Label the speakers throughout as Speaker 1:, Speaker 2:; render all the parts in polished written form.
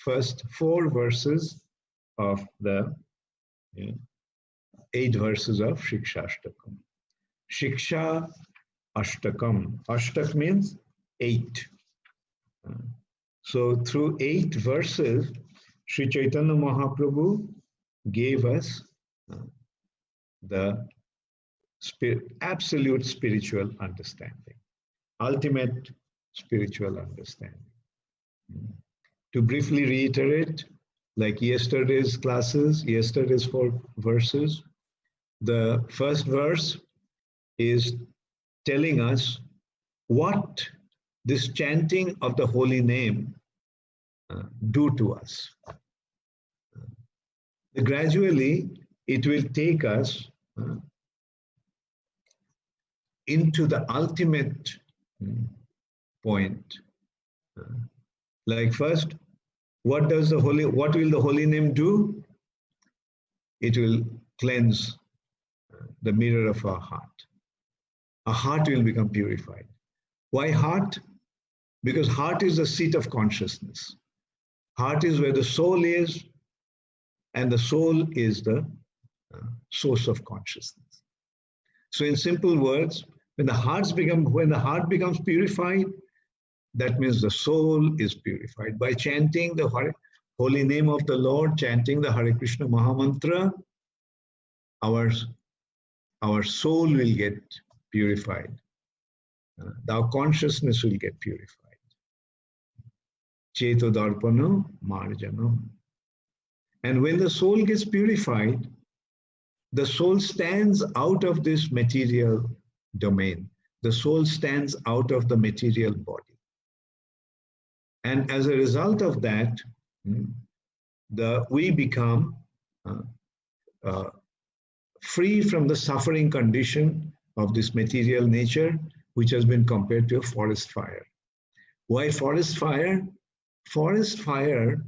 Speaker 1: first 4 verses of the 8 verses of Shiksha Ashtakam. Shiksha Ashtakam. Ashtak means 8. So through 8 verses, Sri Chaitanya Mahaprabhu gave us the absolute spiritual understanding, ultimate spiritual understanding. To briefly reiterate, like yesterday's classes, yesterday's 4 verses, the first verse is telling us what this chanting of the holy name do to us. Gradually, it will take us into the ultimate point. Like first, what will the holy name do? It will cleanse the mirror of our heart. Our heart will become purified. Why heart? Because heart is the seat of consciousness. Heart is where the soul is, and the soul is the source of consciousness. So in simple words, when the heart becomes purified, that means the soul is purified. By chanting the holy name of the Lord, chanting the Hare Krishna Mahamantra, our soul will get purified. Our consciousness will get purified. Cheto darpano marjano. And when the soul gets purified, the soul stands out of this material domain. The soul stands out of the material body. And as a result of that, we become free from the suffering condition of this material nature, which has been compared to a forest fire. Why forest fire? Forest fire,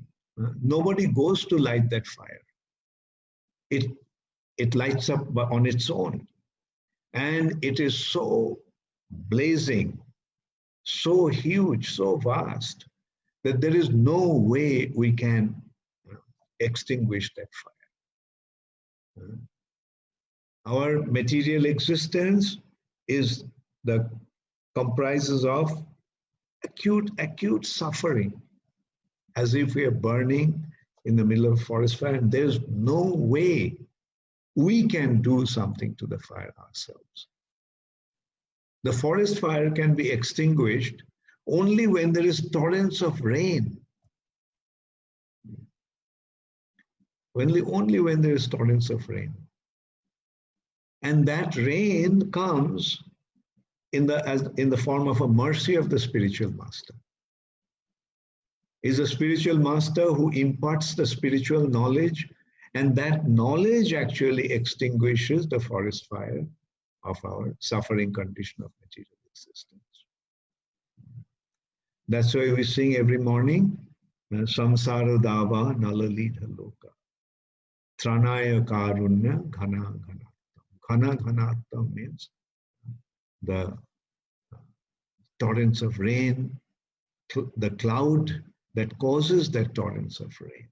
Speaker 1: nobody goes to light that fire. It lights up on its own. And it is so blazing, so huge, so vast, that there is no way we can extinguish that fire. Our material existence comprises of acute suffering, as if we are burning in the middle of a forest fire, and there's no way we can do something to the fire ourselves. The forest fire can be extinguished only when there is torrents of rain. Only when there is torrents of rain. And that rain comes in the form of a mercy of the spiritual master. Is a spiritual master who imparts the spiritual knowledge, and that knowledge actually extinguishes the forest fire of our suffering condition of material existence. That's why we sing every morning, Samsara Dava Nalalita Loka. Tranaya Karunya Ghana Ghanattam. Ghana Ghanattam means the torrents of rain, the cloud that causes that torrents of rain.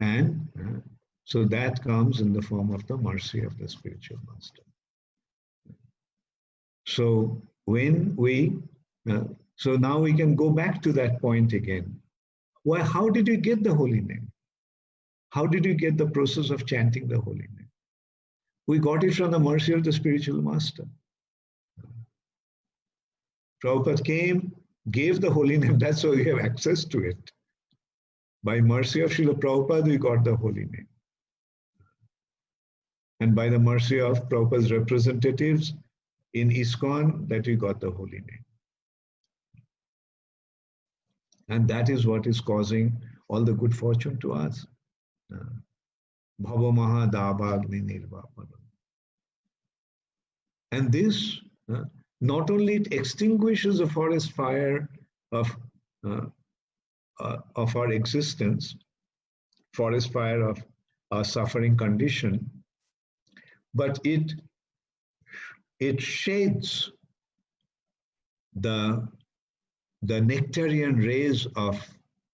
Speaker 1: And so that comes in the form of the mercy of the spiritual master. So so now we can go back to that point again. How did you get the holy name? How did you get the process of chanting the holy name? We got it from the mercy of the spiritual master. Prabhupada came, gave the holy name, that's why we have access to it. By mercy of Srila Prabhupada, we got the holy name. And by the mercy of Prabhupada's representatives in ISKCON, that we got the holy name. And that is what is causing all the good fortune to us. Bhava Maha Dabagni Nirvapanam. And this not only it extinguishes the forest fire of our existence, forest fire of our suffering condition, but it shades the the nectarian rays of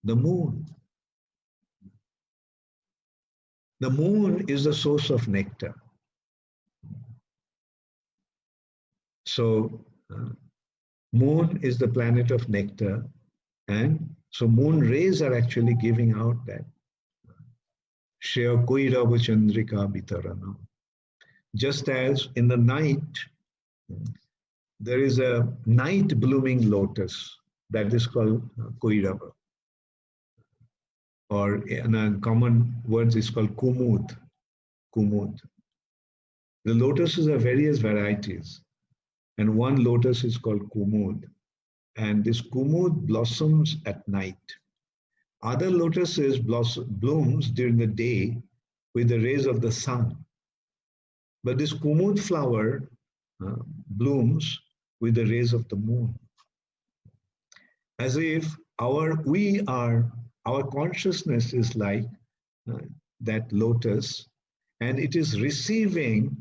Speaker 1: the moon. The moon is the source of nectar. So, moon is the planet of nectar, and so moon rays are actually giving out that. Shreya Koirava Chandrika Vitarana. Just as in the night, there is a night blooming lotus that is called Koirava. Or in a common words is called Kumud. Kumud. The lotuses are various varieties, and one lotus is called Kumud. And this Kumud blossoms at night. Other lotuses blooms during the day with the rays of the sun. But this Kumud flower blooms with the rays of the moon. As if our consciousness is like that lotus, and it is receiving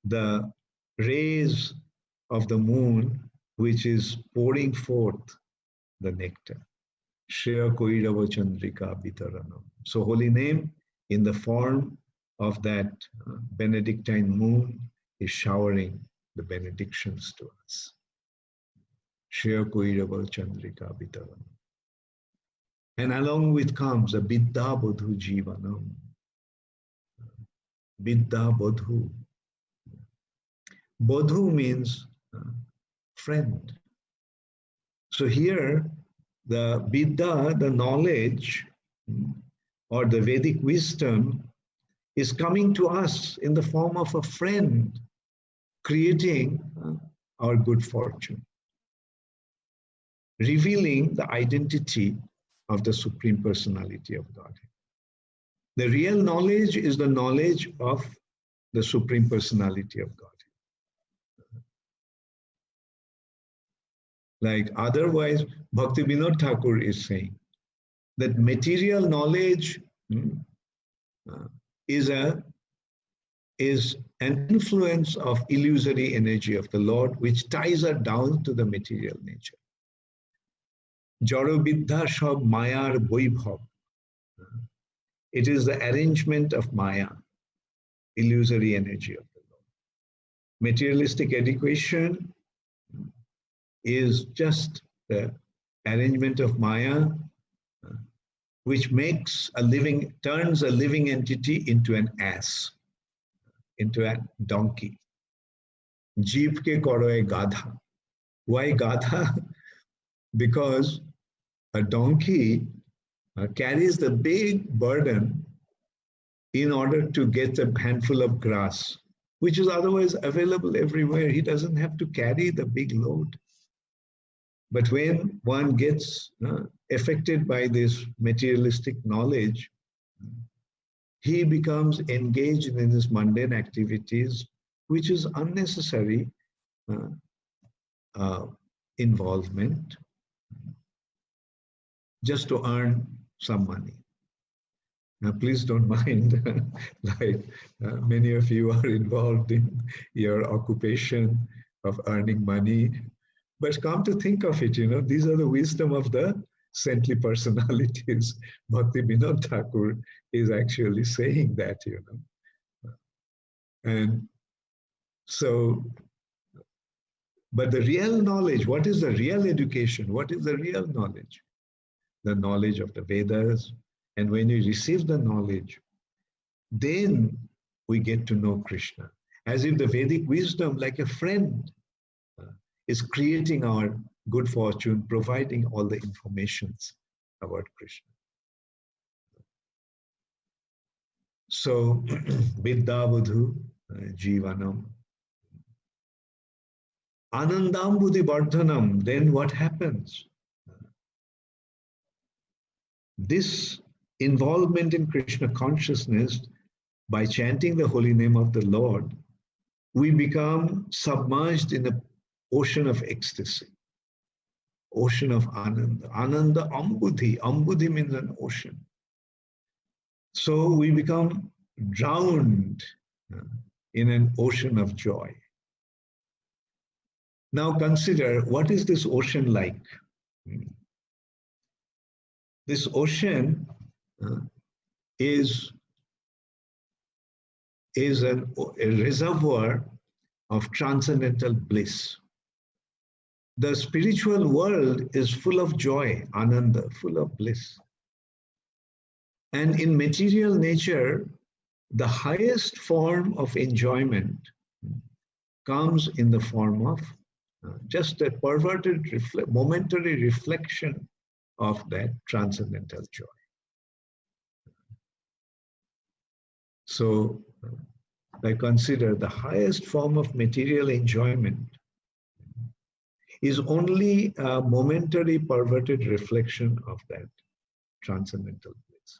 Speaker 1: the rays of the moon, which is pouring forth the nectar. Shreya Koirava Chandrika Vitaranam. So holy name in the form of that Benedictine moon is showering the benedictions to us. Shreya Koirava Chandrika Vitaranam. And along with comes a Vidya Bodhu Jivanam. Vidya Bodhu. Bodhu means friend. So here, the Vidya, the knowledge, or the Vedic wisdom, is coming to us in the form of a friend, creating our good fortune, revealing the identity of the Supreme Personality of Godhead. The real knowledge is the knowledge of the Supreme Personality of Godhead. Like otherwise, Bhakti Vinod Thakur is saying that material knowledge is an influence of illusory energy of the Lord, which ties us down to the material nature. Jaro Viddha Shab Mayar Vaibhav. It is the arrangement of Maya, illusory energy of the Lord. Materialistic education is just the arrangement of Maya, which turns a living entity into an ass, into a donkey. Jeev ke koroe gadha. Why gadha? Because a donkey carries the big burden in order to get a handful of grass, which is otherwise available everywhere. He doesn't have to carry the big load. But when one gets affected by this materialistic knowledge, he becomes engaged in his mundane activities, which is unnecessary involvement, just to earn some money. Now, please don't mind, like many of you are involved in your occupation of earning money. But come to think of it, these are the wisdom of the saintly personalities. Bhakti Vinod Thakur is actually saying that, And so, but the real knowledge, what is the real education? What is the real knowledge? The knowledge of the Vedas. And when we receive the knowledge, then we get to know Krishna. As if the Vedic wisdom, like a friend, is creating our good fortune, providing all the informations about Krishna. So, Vidyavadhu Jivanam. Anandambudhi Vardhanam, then what happens? This involvement in Krishna consciousness, by chanting the holy name of the Lord, we become submerged in the ocean of ecstasy, ocean of Ananda. Ananda Ambudhi. Ambudhi means an ocean. So we become drowned in an ocean of joy. Now consider, what is this ocean like? This ocean is a reservoir of transcendental bliss. The spiritual world is full of joy, ananda, full of bliss. And in material nature, the highest form of enjoyment comes in the form of just a perverted, momentary reflection of that transcendental joy. So I consider the highest form of material enjoyment is only a momentary perverted reflection of that transcendental bliss.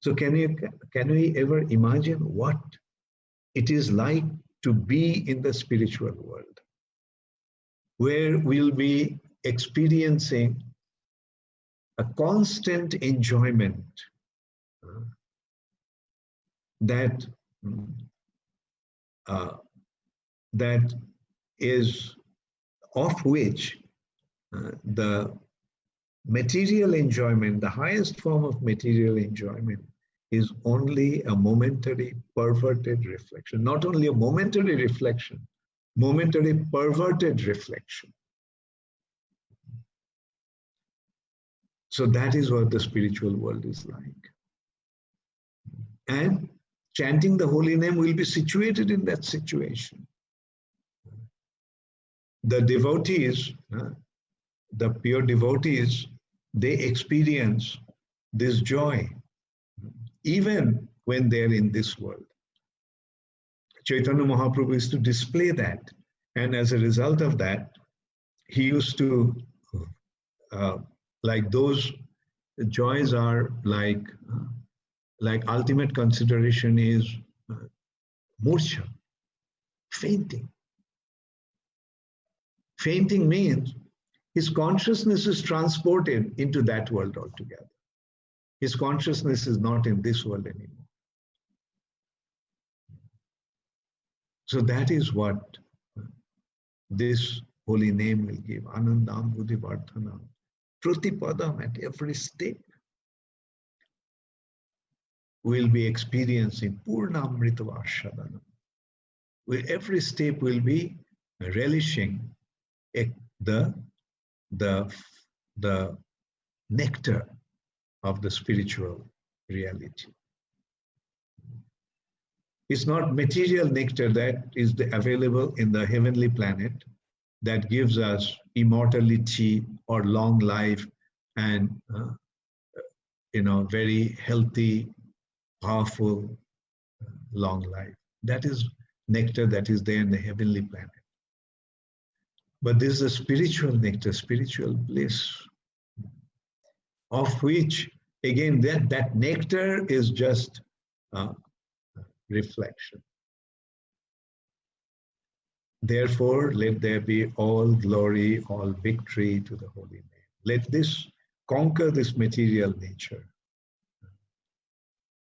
Speaker 1: So can we ever imagine what it is like to be in the spiritual world, where we'll be experiencing a constant enjoyment that is of which the material enjoyment, the highest form of material enjoyment, is only a momentary perverted reflection. Not only a momentary reflection, momentary perverted reflection. So that is what the spiritual world is like. And chanting the holy name will be situated in that situation. The devotees, the pure devotees, they experience this joy even when they're in this world. Chaitanya Mahaprabhu used to display that, and as a result of that, he used to, like those joys are like ultimate consideration is murcha, fainting. Fainting means his consciousness is transported into that world altogether. His consciousness is not in this world anymore. So that is what this holy name will give. Anandam Buddhivardhanam. Pratipadam, at every step will be experiencing Purnamritavashadanam. With every step will be relishing the nectar of the spiritual reality. It's not material nectar that is available in the heavenly planet that gives us immortality or long life and very healthy, powerful, long life. That is nectar that is there in the heavenly planet. But this is a spiritual nectar, spiritual bliss, of which, again, that nectar is just reflection. Therefore, let there be all glory, all victory to the holy name. Let this conquer this material nature.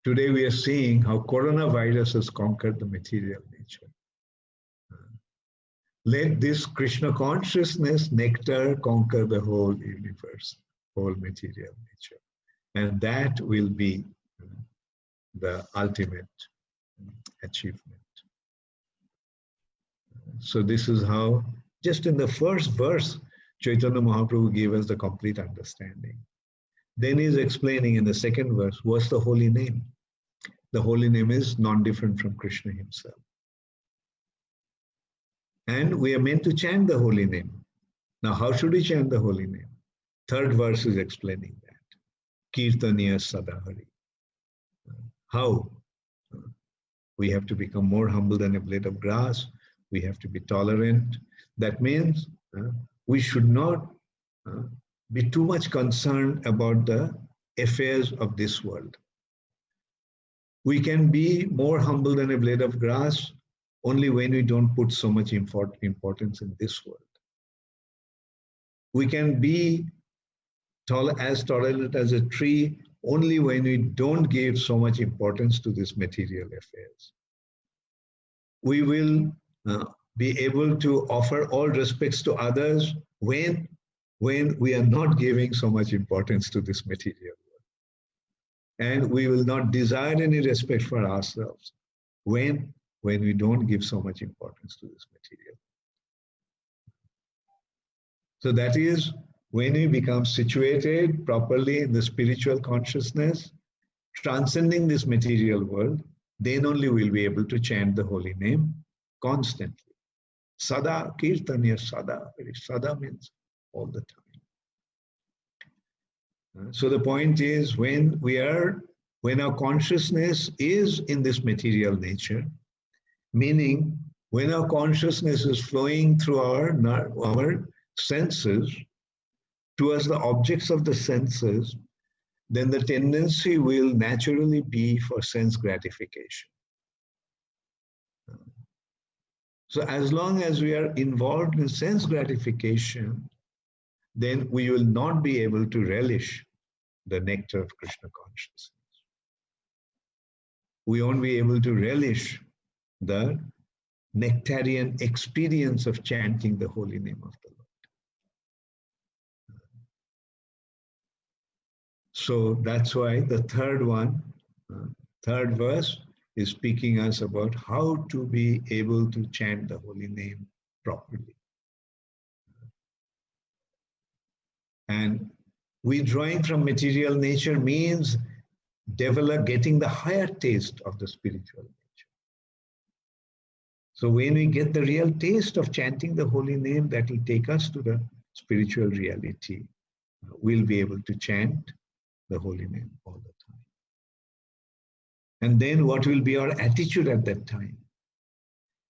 Speaker 1: Today we are seeing how coronavirus has conquered the material nature. Let this Krishna consciousness nectar conquer the whole universe, whole material nature. And that will be the ultimate achievement. So this is how, just in the first verse, Chaitanya Mahaprabhu gave us the complete understanding. Then he's explaining in the second verse, what's the holy name? The holy name is non-different from Krishna himself. And we are meant to chant the holy name. Now, how should we chant the holy name? Third verse is explaining that. Kirtaniya Sadahari. How? We have to become more humble than a blade of grass. We have to be tolerant. That means we should not be too much concerned about the affairs of this world. We can be more humble than a blade of grass only when we don't put so much importance in this world. We can be as tolerant as a tree only when we don't give so much importance to these material affairs. We will be able to offer all respects to others when we are not giving so much importance to this material world. And we will not desire any respect for ourselves when we don't give so much importance to this material. So that is when we become situated properly in the spiritual consciousness, transcending this material world, then only we'll be able to chant the holy name constantly. Sada, kirtanya sada. Sada means all the time. So the point is when our consciousness is in this material nature, meaning when our consciousness is flowing through our senses towards the objects of the senses, then the tendency will naturally be for sense gratification. So as long as we are involved in sense gratification, then we will not be able to relish the nectar of Krishna consciousness. We won't be able to relish the nectarian experience of chanting the holy name of the Lord. So that's why the third verse is speaking us about how to be able to chant the holy name properly. And withdrawing from material nature means getting the higher taste of the spiritual nature. So when we get the real taste of chanting the holy name, that will take us to the spiritual reality. We'll be able to chant the holy name all the time. And then what will be our attitude at that time?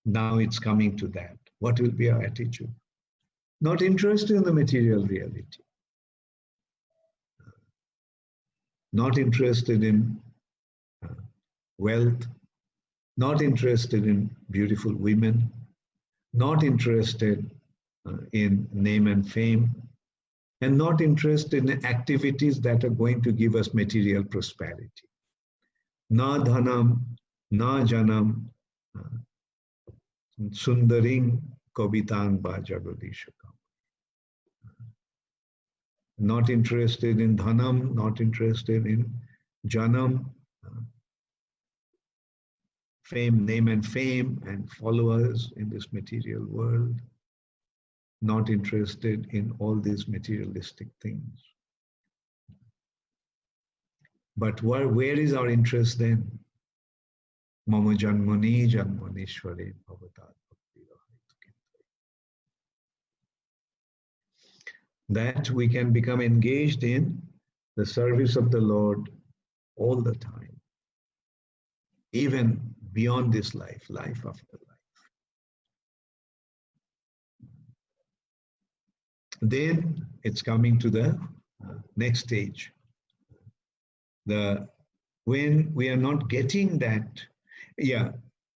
Speaker 1: Now it's coming to that. What will be our attitude? Not interested in the material reality. Not interested in wealth, not interested in beautiful women, not interested in name and fame, and not interested in activities that are going to give us material prosperity. Na dhanam, na janam, sundaring kavitang ba jagadishakam. Not interested in dhanam, not interested in janam, fame, name and fame, and followers in this material world. Not interested in all these materialistic things. But where is our interest then? Mama janmani janmanishware bhavatat bhakti. That we can become engaged in the service of the Lord all the time, even beyond this life, life after life. Then it's coming to the next stage. When we are not getting that,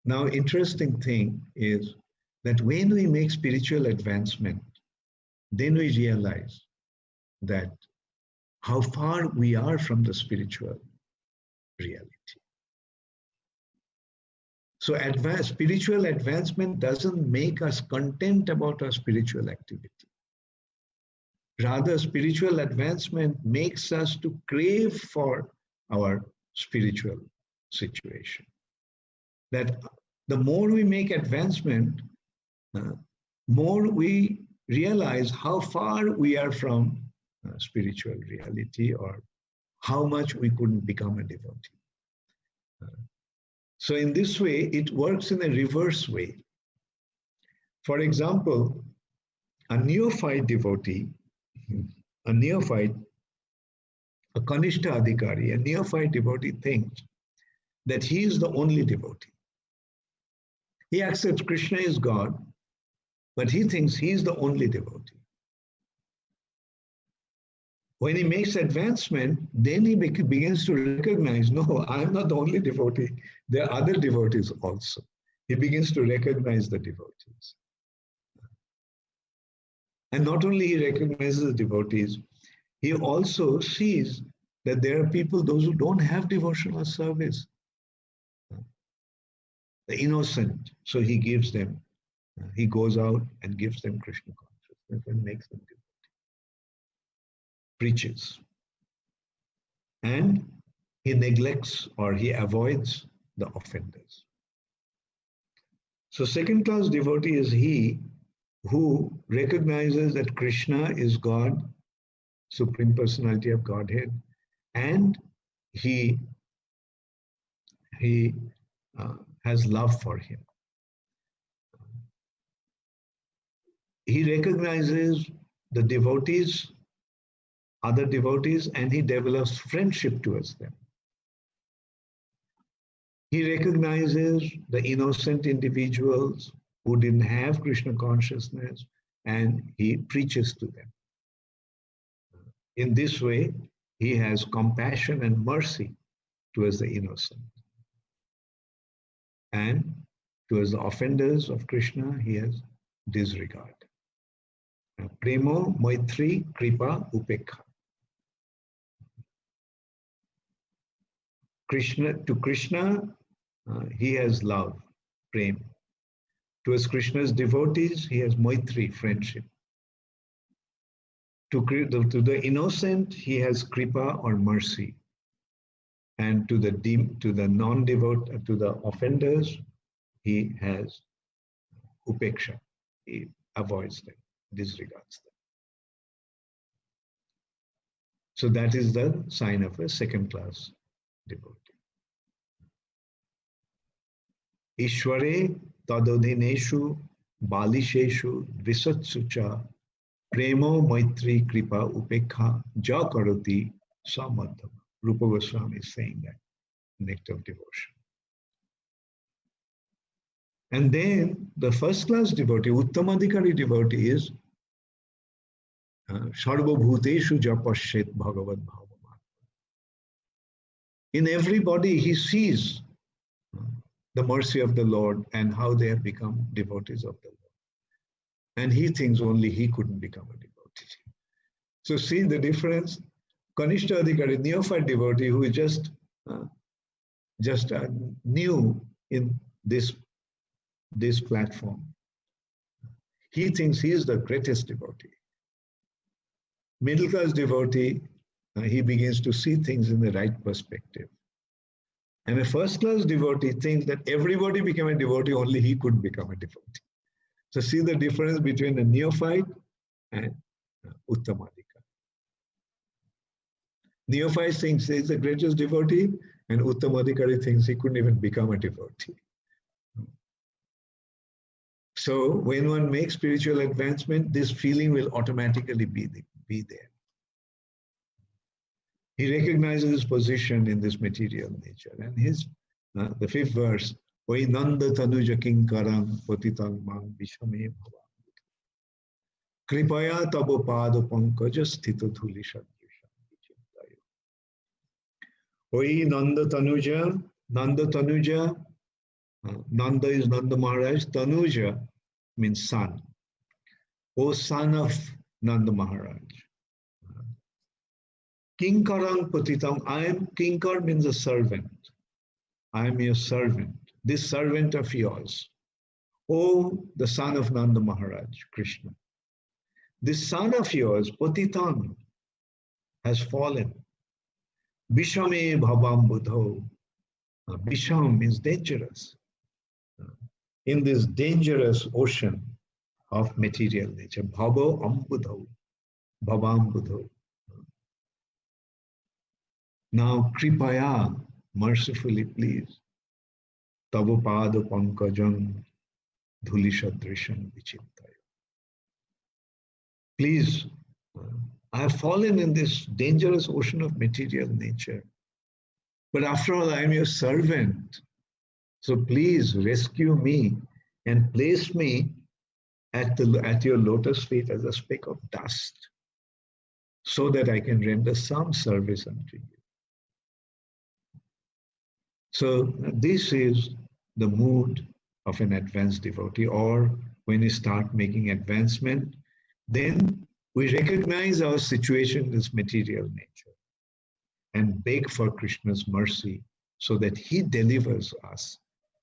Speaker 1: now interesting thing is that when we make spiritual advancement, then we realize that how far we are from the spiritual reality. So spiritual advancement doesn't make us content about our spiritual activity. Rather, spiritual advancement makes us to crave for our spiritual situation. That the more we make advancement, more we realize how far we are from spiritual reality, or how much we couldn't become a devotee. So in this way, it works in a reverse way. For example, a neophyte devotee, a Kanishta Adhikari, a neophyte devotee thinks that he is the only devotee. He accepts Krishna is God, but he thinks he is the only devotee. When he makes advancement, then he begins to recognize, no, I'm not the only devotee. There are other devotees also. He begins to recognize the devotees. And not only he recognizes the devotees, he also sees that there are people, those who don't have devotional service. The innocent, so he gives them he goes out and gives them Krishna consciousness and makes them devotee. Preaches. And he neglects or he avoids the offenders. So second class devotee is he who recognizes that Krishna is God, Supreme Personality of Godhead, and he has love for him. He recognizes the devotees, other devotees, and he develops friendship towards them. He recognizes the innocent individuals who didn't have Krishna consciousness, and he preaches to them. In this way, he has compassion and mercy towards the innocent. And towards the offenders of Krishna, he has disregard. Premo, Maitri, Kripa, Upekha. To Krishna, he has love, prem. Towards Krishna's devotees, he has Maitri, friendship. To the innocent, he has Kripa or mercy. And to the non-devote, to the offenders, he has Upeksha. He avoids them, disregards them. So that is the sign of a second class devotee. Ishware tadodhineshu balisheshu dvisatsucha premo maitri kripa upekha ja karoti samadhava. Rupa Goswami is saying that, Nectar of Devotion. And then the first class devotee, Uttamadhikari devotee is Sarva Bhuteshu Japashet Bhagavad Bhavamat. In everybody he sees the mercy of the Lord and how they have become devotees of the Lord. And he thinks only he couldn't become a devotee. So see the difference. Kanishta Adhikari, neophyte devotee who is just new in this platform. He thinks he is the greatest devotee. Middle class devotee, he begins to see things in the right perspective. And a first class devotee thinks that everybody became a devotee, only he couldn't become a devotee. So see the difference between a neophyte and Uttamadhikari. Neophyte thinks he is the greatest devotee, and Uttamadhikari thinks he couldn't even become a devotee. So when one makes spiritual advancement, this feeling will automatically be there. He recognizes his position in this material nature. And the fifth verse, Vai Nanda Tanuja Kinkaram Patitam Mang Vishame Bhava. Kripaya Tabo Pado Pankaja Sthita Dhuli Shadrisham Vichitayo. Vai Nanda Tanuja, Nanda is Nanda Maharaj, Tanuja means son. O son of Nanda Maharaj. Kinkarang Patitam, Kinkar means a servant. I am your servant, this servant of yours. O the son of Nanda Maharaj, Krishna. This son of yours, Patitam, has fallen. Bishame Bhavam Budho. Bisham means dangerous. In this dangerous ocean of material nature. Bhavo Ambudho. Bhavam Budho. Now, Kripaya, mercifully please, Tavo Pada Pankajam Dhulishadrisham Vichintaya. Please, I have fallen in this dangerous ocean of material nature. But after all, I am your servant. So please rescue me and place me at your lotus feet as a speck of dust, so that I can render some service unto you. So this is the mood of an advanced devotee, or when we start making advancement, then we recognize our situation in this material nature and beg for Krishna's mercy so that he delivers us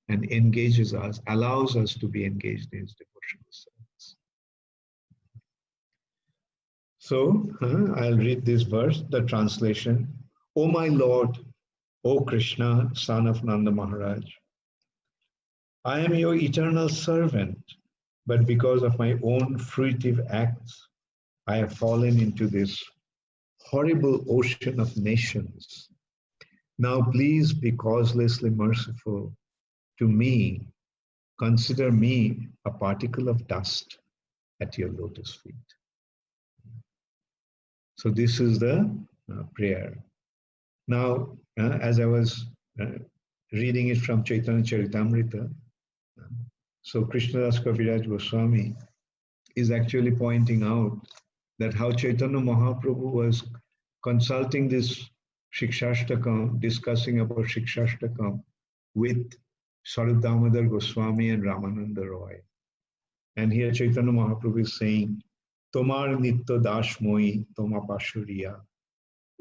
Speaker 1: and engages us, allows us to be engaged in his devotion. devotional service. So I'll read this verse, the translation. O my Lord, O Krishna, son of Nanda Maharaj, I am your eternal servant, but because of my own fruitive acts, I have fallen into this horrible ocean of nations. Now please be causelessly merciful to me. Consider me a particle of dust at your lotus feet. So this is the prayer. Now, as I was reading it from Chaitanya Charitamrita, so Krishnadas Kaviraj Goswami is actually pointing out that how Chaitanya Mahaprabhu was consulting this Shikshashtakam, discussing about Shikshashtakam with Sarup Damodar Goswami and Ramananda Roy. And here Chaitanya Mahaprabhu is saying, Tomar nitya dash moi toma pashuriya,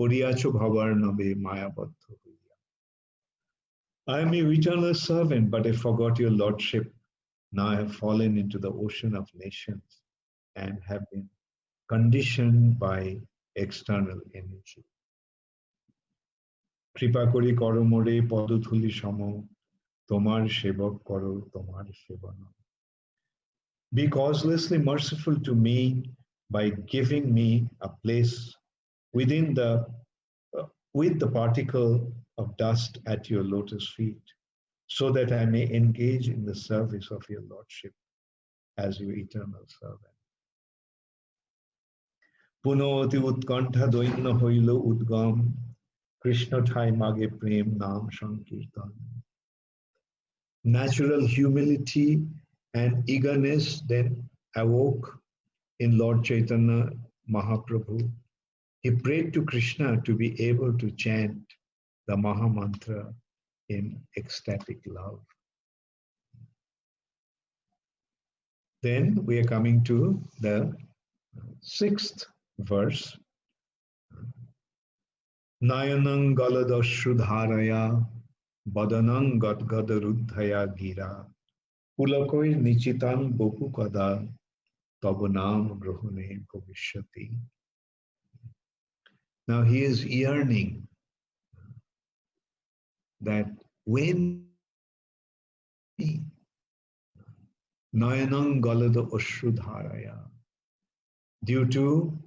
Speaker 1: Puriyacho bhavar nabe maya baddha huiya. I am your eternal servant, but I forgot your lordship. Now I have fallen into the ocean of nations and have been conditioned by external energy. Kripa kori koro more paduthuli shamo, tomar shevak koro tomar shevana. Be causelessly merciful to me by giving me a place within with the particle of dust at your lotus feet, so that I may engage in the service of your lordship as your eternal servant. Punoti utkantha doina hoilo udgam, Krishna thai mage prem nam sankirtan. Natural humility and eagerness then awoke in Lord Chaitanya Mahaprabhu. He prayed to Krishna to be able to chant the Maha Mantra in ecstatic love. Then we are coming to the 6th verse. Nayanang galadashrudharaya badanang gadgadarudhaya gira pulakoi nichitan bopu kada tabanam grahune bhavishyati. Now he is yearning that when Nayanang Galada Ashrudharaya, due to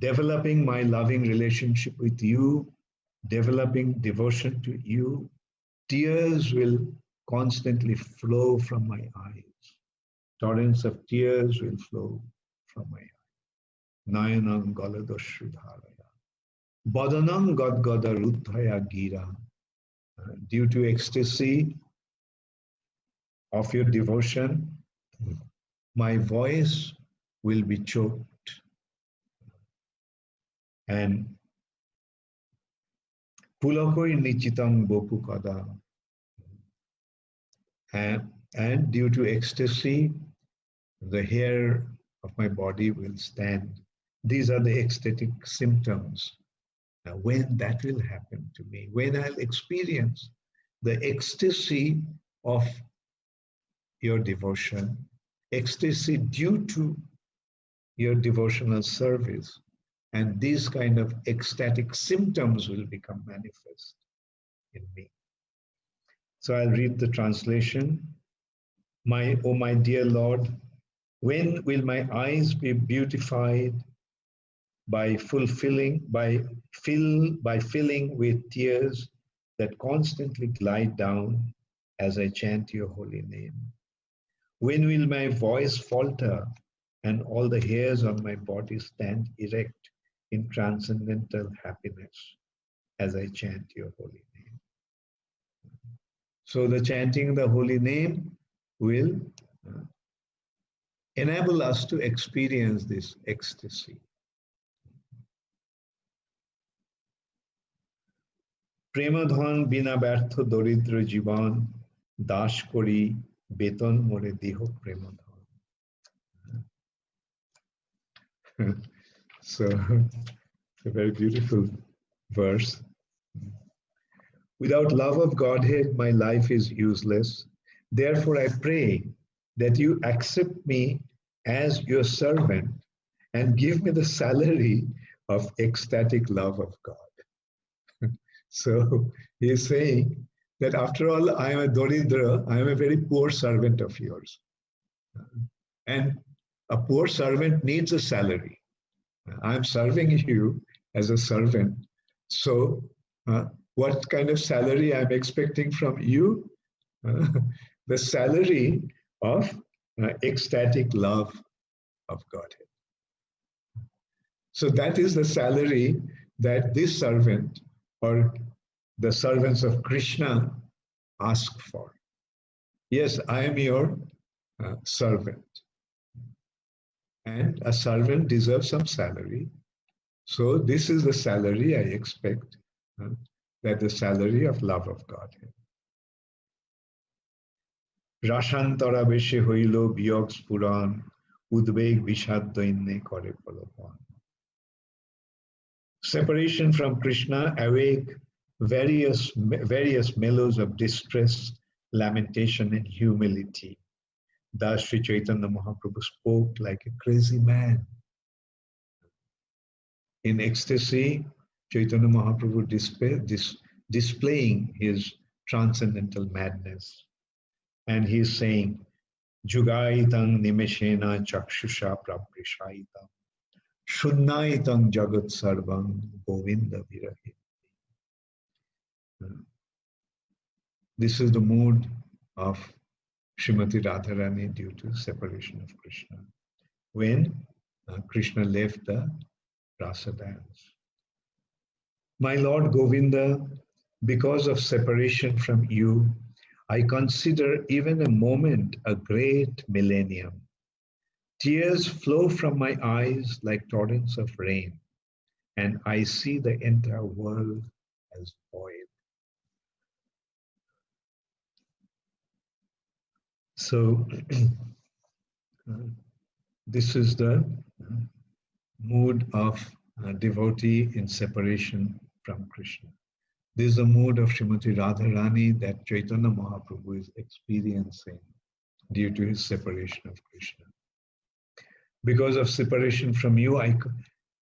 Speaker 1: developing my loving relationship with you, developing devotion to you, tears will constantly flow from my eyes. Torrents of tears will flow from my eyes. Nayanang Galada Ashrudharaya. Badanang Gadgada Rudhaya Gira. Due to ecstasy of your devotion, my voice will be choked. And Pulakoi Nichitam Bopu Kada. And due to ecstasy, the hair of my body will stand. These are the ecstatic symptoms. Now, when that will happen to me, when I'll experience the ecstasy of your devotion, ecstasy due to your devotional service, and these kind of ecstatic symptoms will become manifest in me. So I'll read the translation. Oh my dear Lord, when will my eyes be beautified by filling with tears that constantly glide down as I chant your holy name? When will my voice falter and all the hairs on my body stand erect in transcendental happiness as I chant your holy name? So the chanting the holy name will enable us to experience this ecstasy. Premadhan bina ব্যর্থ দরিদ্র জীবন দাস করি বেতন মোরে দেহ premadhan. So it's a very beautiful verse. Without love of Godhead, my life is useless. Therefore, I pray that you accept me as your servant and give me the salary of ecstatic love of God. So he's saying that after all, I am a Doridra, I am a very poor servant of yours. And a poor servant needs a salary. I'm serving you as a servant. So, what kind of salary I'm expecting from you? The salary of ecstatic love of Godhead. So that is the salary that this servant or the servants of Krishna ask for. Yes, I am your servant. And a servant deserves some salary. So this is the salary I expect, that the salary of love of Godhead. Rashantara beshe hoilo biyog spuran, udveg vishad daigne kore palapan. Separation from Krishna awake various mellows of distress, lamentation, and humility. Thus Sri Chaitanya Mahaprabhu spoke like a crazy man. In ecstasy, Chaitanya Mahaprabhu displaying his transcendental madness. And he's saying, Jugaitang nimeshena chakshusha prabhrishaitam shunnaitam jagat sarvam govinda virahi. This is the mood of Srimati Radharani due to separation of Krishna. When Krishna left the rasa dance. My Lord Govinda, because of separation from you, I consider even a moment a great millennium. Tears flow from my eyes like torrents of rain, and I see the entire world as void. So, this is the mood of a devotee in separation from Krishna. This is the mood of Srimati Radharani that Chaitanya Mahaprabhu is experiencing due to his separation of Krishna. Because of separation from you,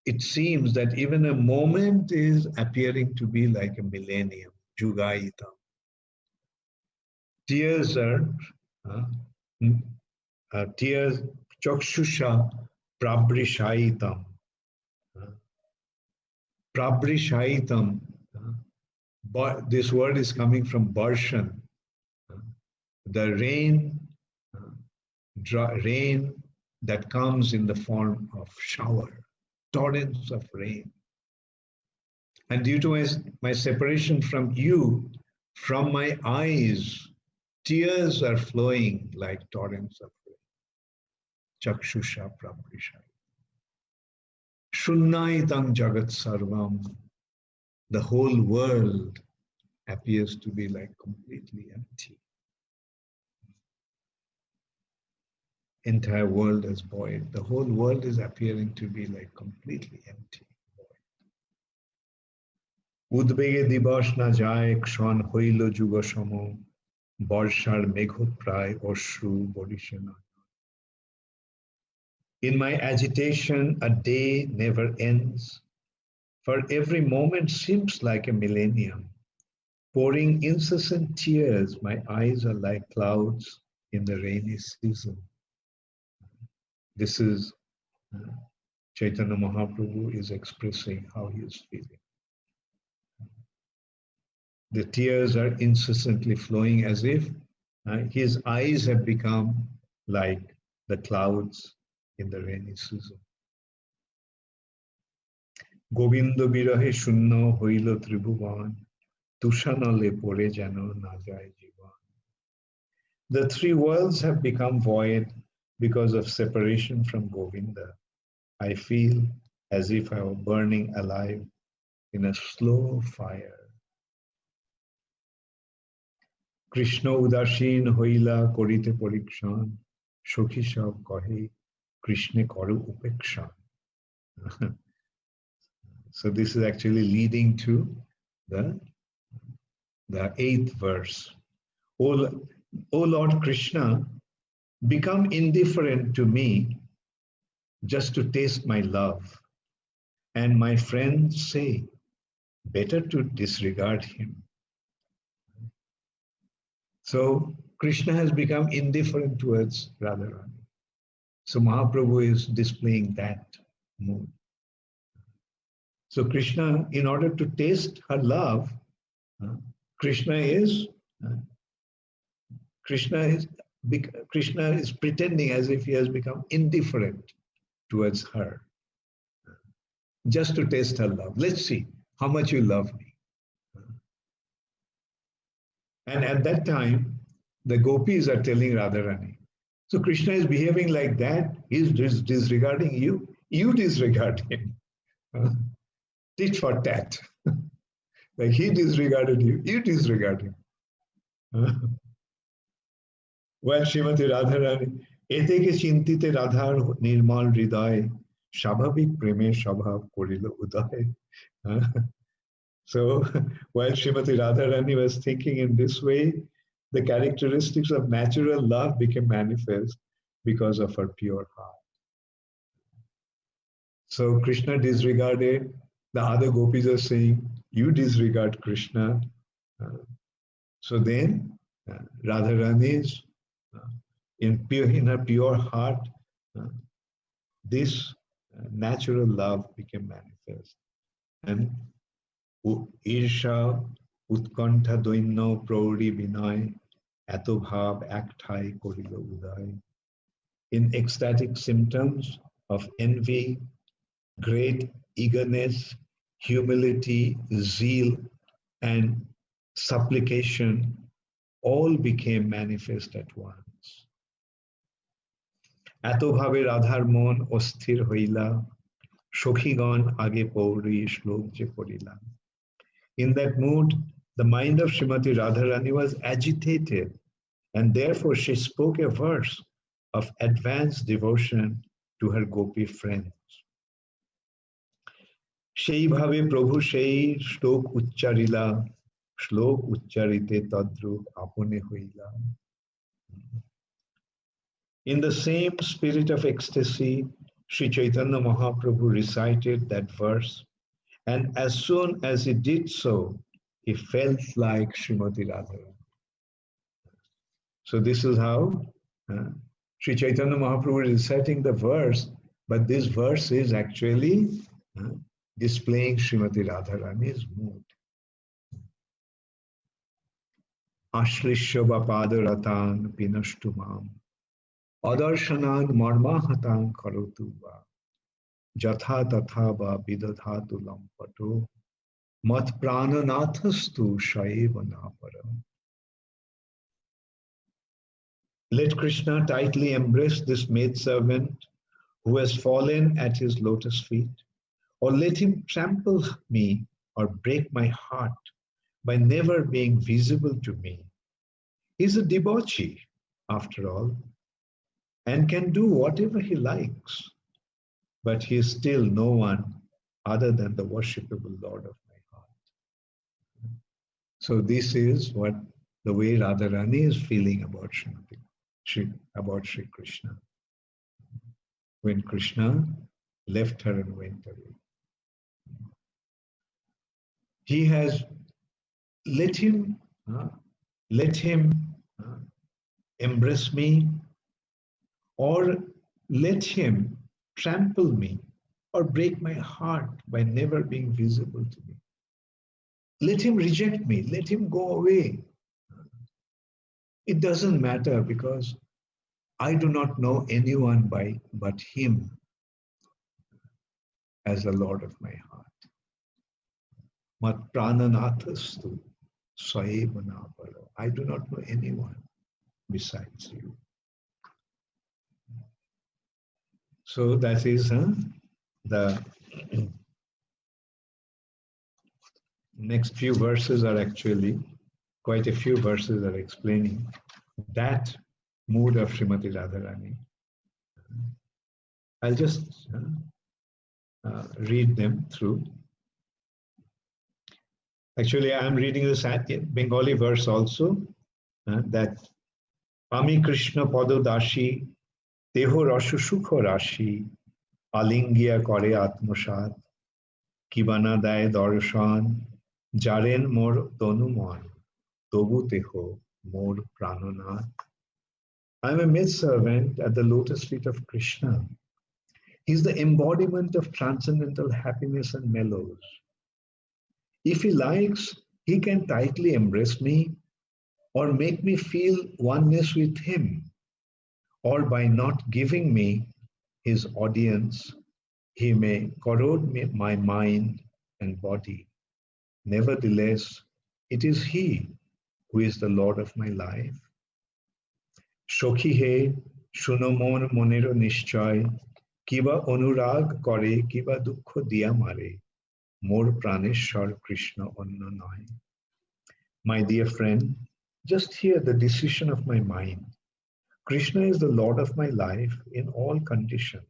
Speaker 1: it seems that even a moment is appearing to be like a millennium, Jugaitam. Tears are, tears, Chakshusha Prabhrishaitam. Prabhrishaitam. But this word is coming from Barshan. The rain that comes in the form of shower, torrents of rain. And due to my separation from you, from my eyes, tears are flowing like torrents of rain. Chakshusha Prabhrishai. Shunnaitam Jagat Sarvam. The whole world appears to be like completely empty. Entire world is void. The whole world is appearing to be like completely empty. Udbege dibash na jay kshon hoilo juga samo barshar meghot pray oshru bodhishana. In my agitation, a day never ends, for every moment seems like a millennium. Pouring incessant tears, my eyes are like clouds in the rainy season. This is Chaitanya Mahaprabhu is expressing how he is feeling. The tears are incessantly flowing as if his eyes have become like the clouds in the rainy season. Govinda birahe shunno hoilo tribhuvan tushanale pore jano na jay jivan. The three worlds have become void because of separation from Govinda. I feel as if I were burning alive in a slow fire. Krishna udashin hoila korite porikshan, shokhi sab kahe Krishna karu upekshan. So this is actually leading to the 8th verse. O Lord Krishna, become indifferent to me just to taste my love. And my friends say, better to disregard him. So Krishna has become indifferent towards Radharani. So Mahaprabhu is displaying that mood. So Krishna, in order to taste her love, Krishna is Krishna is pretending as if he has become indifferent towards her, just to taste her love. Let's see how much you love me. And at that time, the gopis are telling Radharani. So Krishna is behaving like that. He's disregarding you. You disregard him. Tit for tat. Like he disregarded you. You disregard him. Well, Srimati Radharani, eteke chintite Radhar nirmal hriday, স্বাভাবিক প্রেমের স্বভাব করিল উদয়. So while Srimati Radharani was thinking in this way, the characteristics of natural love became manifest because of her pure heart. So Krishna disregarded, the other gopis are saying, you disregard Krishna. So then Radharani's in her pure heart, this natural love became manifest. And ঈর্ষা উৎকণ্ঠা দৈন্য প্রৌঢ়ী বিনয় এত ভাব একঠাই করিল উদয়. In ecstatic symptoms of envy, great eagerness, humility, zeal, and supplication all became manifest at once. এত ভাবে রাধার মন অস্থির হইলা, সখীগণ আগে পৌরী শ্লোক যে পড়িলা. In that mood, the mind of Srimati Radharani was agitated, and therefore she spoke a verse of advanced devotion to her gopi friends. সেই ভাবে প্রভু সেই শ্লোক উচ্চারিলা, শ্লোক উচ্চারিতে তদ্রূপ আপনে হইলা. In the same spirit of ecstasy, Sri Chaitanya Mahaprabhu recited that verse, and as soon as he did so, he felt like Srimati Radharani. So this is how Sri Chaitanya Mahaprabhu is reciting the verse, but this verse is actually displaying Srimati Radharani's mood. Ashlishya padaratan pinashtumam adarshanan marmahatang karotu va jatha tatha va vidadhatu lampato mat prananathastu shaivanapara. Let Krishna tightly embrace this maidservant who has fallen at his lotus feet, or let him trample me or break my heart by never being visible to me. He's a debauchee, after all, and can do whatever he likes, but he is still no one other than the worshipable Lord of my heart. So this is what the way Radharani is feeling about Sri Krishna. When Krishna left her and went away, he has let him embrace me, or let him trample me or break my heart by never being visible to me. Let him reject me, let him go away. It doesn't matter, because I do not know anyone but him as the Lord of my heart. Mat prananathastu saivanaparo. I do not know anyone besides you. So that is the next few verses are actually, quite a few verses are explaining that mood of Srimati Radharani. I'll just read them through. Actually, I'm reading this Bengali verse also, that Ami Krishna Padodasi, Teho Rashu Sukho Rashi, Alingia Kore Atmosat, Kibana Daye Darshan, Jaren Mor Tonumon, Tobu Teho, Mor Pranonath. I am a maidservant at the lotus feet of Krishna. He is the embodiment of transcendental happiness and mellows. If he likes, he can tightly embrace me or make me feel oneness with him, or by not giving me his audience, he may corrode my mind and body. Nevertheless, it is he who is the Lord of my life. Shokhi he, shuno mon monero nishchoy, kiba onurag kore, kiba dukkho dia mare, mor praneshwar Krishna onno noy. My dear friend, just hear the decision of my mind. Krishna is the Lord of my life in all conditions,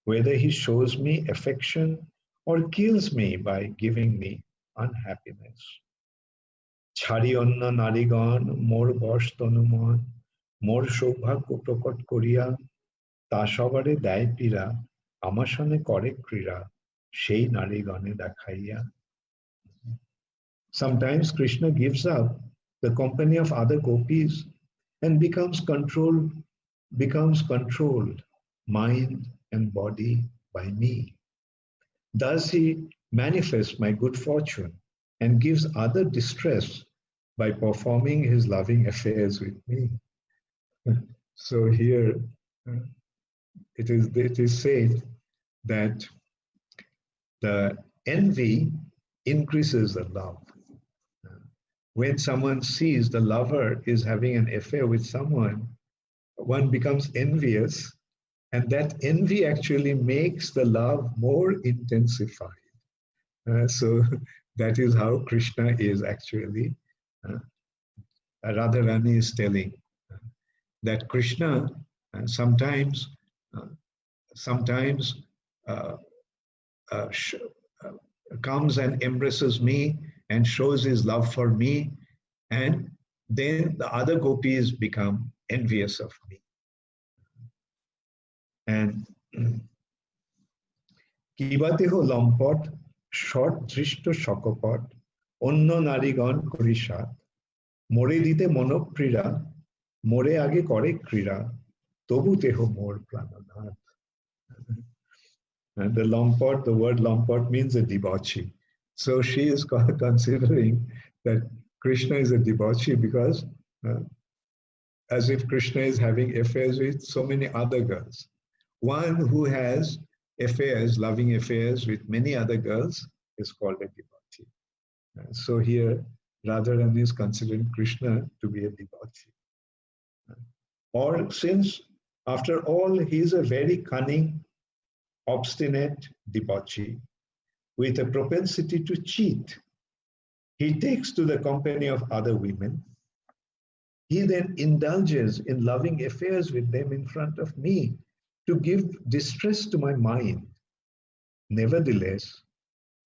Speaker 1: whether he shows me affection or kills me by giving me unhappiness. Chhari onna narigan mor bosh tanumon, mor সৌভাগ্য প্রকট করিয়া তা সবারে দেয় পীড়া আমার সনে করে ক্রীড়া সেই নারীগণে দেখাইয়া. Sometimes Krishna gives up the company of other gopis and becomes controlled mind and body by me. Thus he manifests my good fortune and gives other distress by performing his loving affairs with me. So here it is said that the envy increases the love. When someone sees the lover is having an affair with someone, one becomes envious, and that envy actually makes the love more intensified. So that is how Krishna is actually. Radharani is telling that Krishna sometimes comes and embraces me and shows his love for me, and then the other gopis become envious of me. And কিবাতেহ লম্পট shot দৃষ্ট শকপট অন্য নারীগণ করিসাত মোরে দিতে মনপ্রীড়া মোরে আগে করে ক্রীড়া তবু তেহ মোর প্রাণনাথ. And the lompot, the word lompot means a debauchee. So she is considering that Krishna is a debauchee because as if Krishna is having affairs with so many other girls. One who has affairs, loving affairs with many other girls is called a devotee. So here Radharani is considering Krishna to be a devotee. Or since after all he is a very cunning, obstinate debauchee with a propensity to cheat, he takes to the company of other women. He then indulges in loving affairs with them in front of me to give distress to my mind. Nevertheless,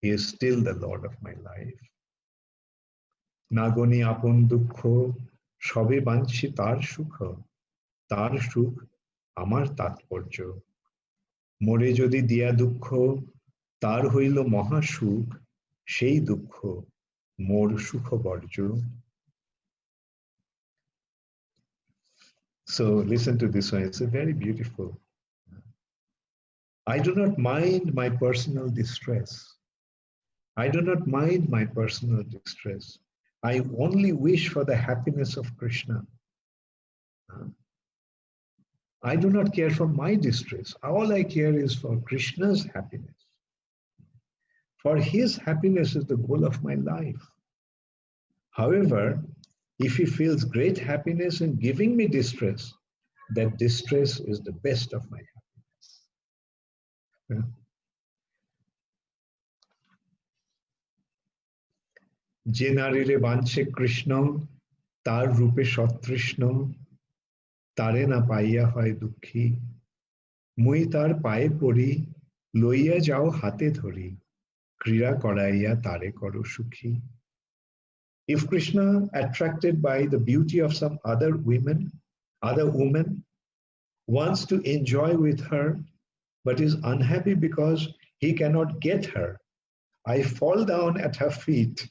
Speaker 1: he is still the Lord of my life. Nagoni apon dukkho, shobe banchi tar sukho, tar sukh amar tatporjo. More jodi dia dukkho, tar hoilo maha sukh, shei dukkho, mor sukho borjo. So listen to this one, it's a very beautiful. I do not mind my personal distress. I do not mind my personal distress. I only wish for the happiness of Krishna. I do not care for my distress. All I care is for Krishna's happiness. For his happiness is the goal of my life. However, if he feels great happiness in giving me distress, that distress is the best of my happiness. যে নারীরে বাঞ্ছে কৃষ্ণ তার রূপে সতৃষ্ণ তারে না পাইয়া হয় দুঃখী মুই তার পায়ে পড়ি লইয়া যাও হাতে ধরি ক্রীড়া করাইয়া তারে করো সুখী. If Krishna, attracted by the beauty of some other women, Other woman wants to enjoy with her, but is unhappy because he cannot get her. I fall down at her feet,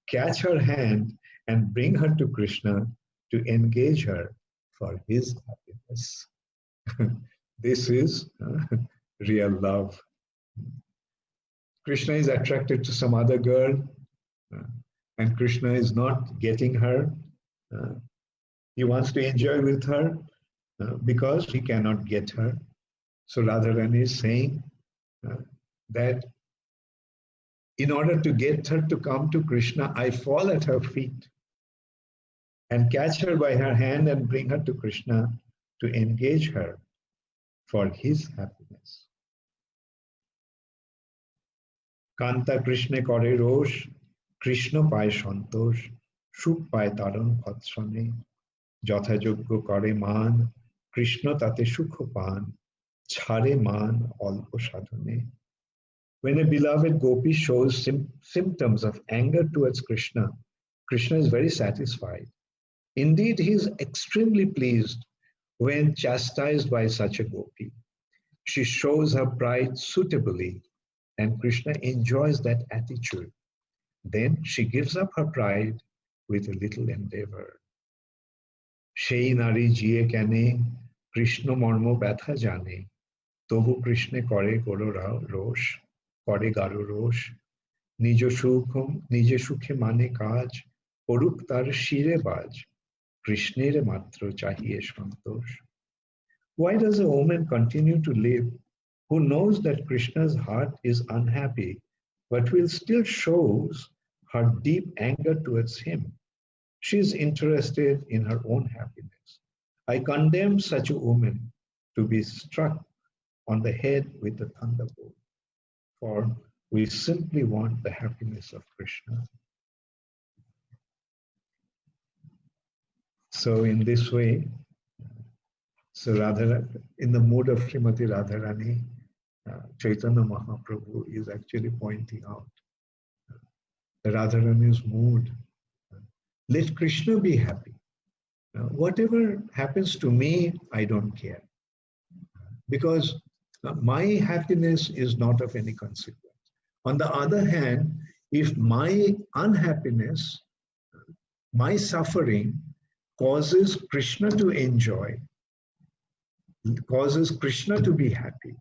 Speaker 1: catch her hand, and bring her to Krishna to engage her for his happiness. This is real love. Krishna is attracted to some other girl, and Krishna is not getting her. He wants to enjoy with her because he cannot get her. So Radharani is saying that in order to get her to come to Krishna, I fall at her feet and catch her by her hand and bring her to Krishna to engage her for his happiness. Kanta Krishna kore rosh, Krishna paye santosh, sukh paye taran bhatsane, যথাযোগ্য করে মান, Krishna tate sukh pan, chhare man alpo sadhane. When a beloved gopi shows symptoms of anger towards Krishna, Krishna is very satisfied. Indeed, he is extremely pleased when chastised by such a gopi. She shows her pride suitably, and Krishna enjoys that attitude. Then she gives up her pride with a little endeavor. সেই নারী জিয়ে কেনে কৃষ্ণ মর্ম ব্যথা জানে তবু কৃষ্ণে করে রোষ করে গাঢ় রোষ নিজে সুখে মানে কাজ করুক তার শিরে বাজ কৃষ্ণের মাত্র চাহিয়ে সন্তোষ. Why does a woman continue to live who knows that Krishna's heart is unhappy but will still shows her deep anger towards him? She is interested in her own happiness. I condemn such a woman to be struck on the head with a thunderbolt, for we simply want the happiness of Krishna. So in this way, in the mood of Srimati Radharani, Chaitanya Mahaprabhu is actually pointing out Radharani's mood. Let Krishna be happy. Whatever happens to me, I don't care. Because my happiness is not of any consequence. On the other hand, if my unhappiness, my suffering causes Krishna to enjoy, causes Krishna to be happy,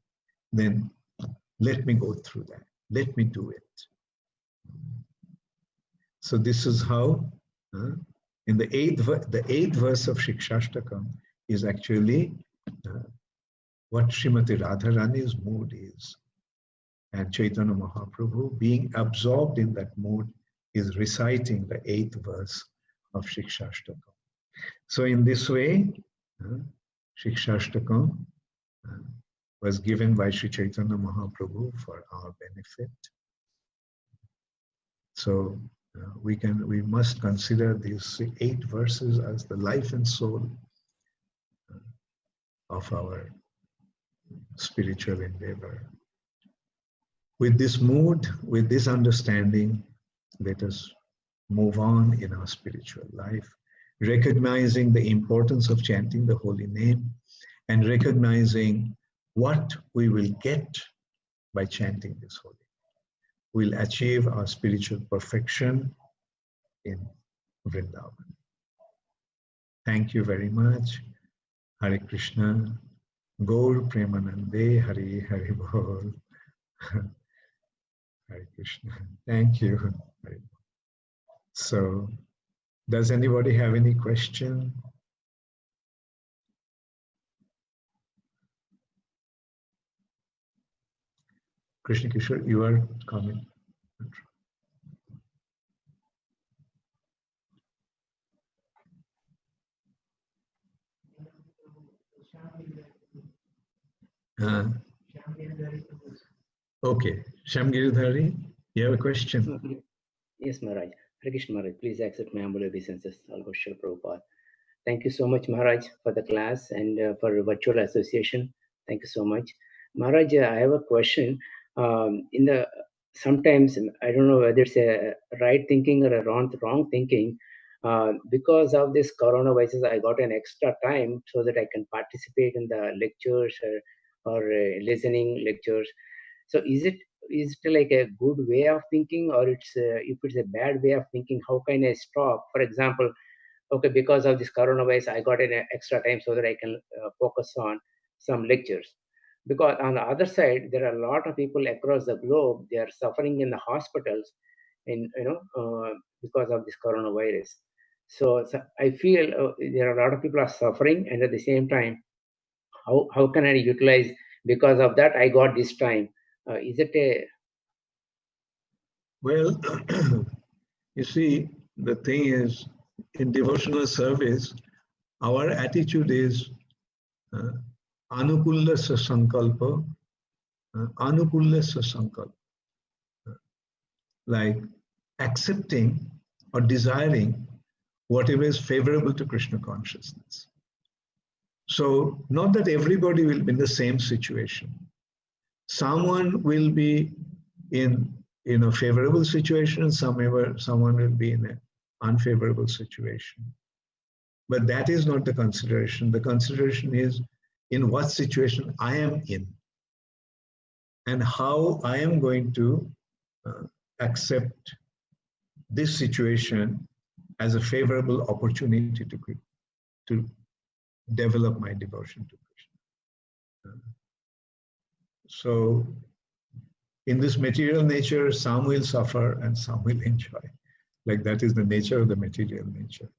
Speaker 1: then let me go through that. Let me do it. So this is how in the eighth verse of Shikshashtakam is actually what Srimati Radharani's mood is. And Chaitanya Mahaprabhu, being absorbed in that mood, is reciting the 8th verse of Shikshashtakam. So in this way, Shikshashtakam was given by Sri Chaitanya Mahaprabhu for our benefit. So we must consider these 8 verses as the life and soul of our spiritual endeavor. With this mood, with this understanding, let us move on in our spiritual life, recognizing the importance of chanting the holy name and recognizing what we will get by chanting this holy name. We'll achieve our spiritual perfection in Vrindavan. Thank you very much. Hare Krishna. Gaur Premanande. Hare Hare Bol. Hare Krishna. Thank you. So, does anybody have any question? Krishna Kishore, you are coming. Okay, Shamgiridhari, you have a question?
Speaker 2: Yes, Maharaj. Hare Krishna Maharaj, please accept my humble obeisances. Algo Srila Prabhupada. Thank you so much, Maharaj, for the class and for virtual association. Thank you so much. Maharaj, I have a question. Sometimes, I don't know whether it's a right thinking or a wrong thinking, Because of this coronavirus, I got an extra time so that I can participate in the lectures or listening lectures. So is it like a good way of thinking, or it's if it's a bad way of thinking, how can I stop? For example, okay, because of this coronavirus, I got an extra time so that I can focus on some lectures. Because on the other side, there are a lot of people across the globe, they are suffering in the hospitals, because of this coronavirus. So I feel there are a lot of people are suffering, and at the same time, how can I utilize? Because of that, I got this time. Is it a
Speaker 1: Well, you see, the thing is, in devotional service, our attitude is anukullasa sankalpa, anukullasa sankalpa, like accepting or desiring whatever is favorable to Krishna consciousness. So, not that everybody will be in the same situation. Someone will be in a favorable situation, someone will be in an unfavorable situation. But that is not the consideration. The consideration is in what situation I am in and how I am going to accept this situation as a favorable opportunity to develop my devotion to Krishna. So in this material nature, some will suffer and some will enjoy. Like that is the nature of the material nature.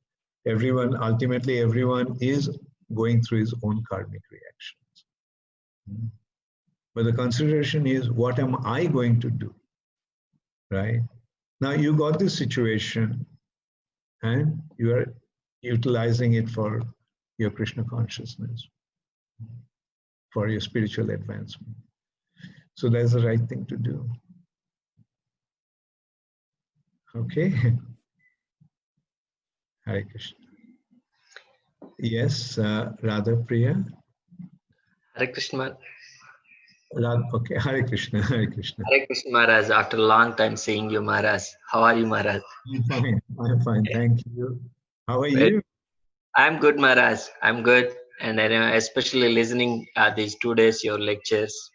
Speaker 1: Ultimately everyone is going through his own karmic reactions. But the consideration is, what am I going to do? Right? Now you got this situation and you are utilizing it for your Krishna consciousness, for your spiritual advancement. So that's the right thing to do. Okay. Hare Krishna. Yes, Radha Priya.
Speaker 3: Hare Krishna.
Speaker 1: Okay, Hare Krishna, Hare Krishna.
Speaker 3: Hare Krishna Maharaj. After a long time seeing you, Maharaj. How are you, Maharaj?
Speaker 1: I'm fine. Thank you. How are you?
Speaker 3: I'm good, Maharaj. I'm good. And especially listening these 2 days, your lectures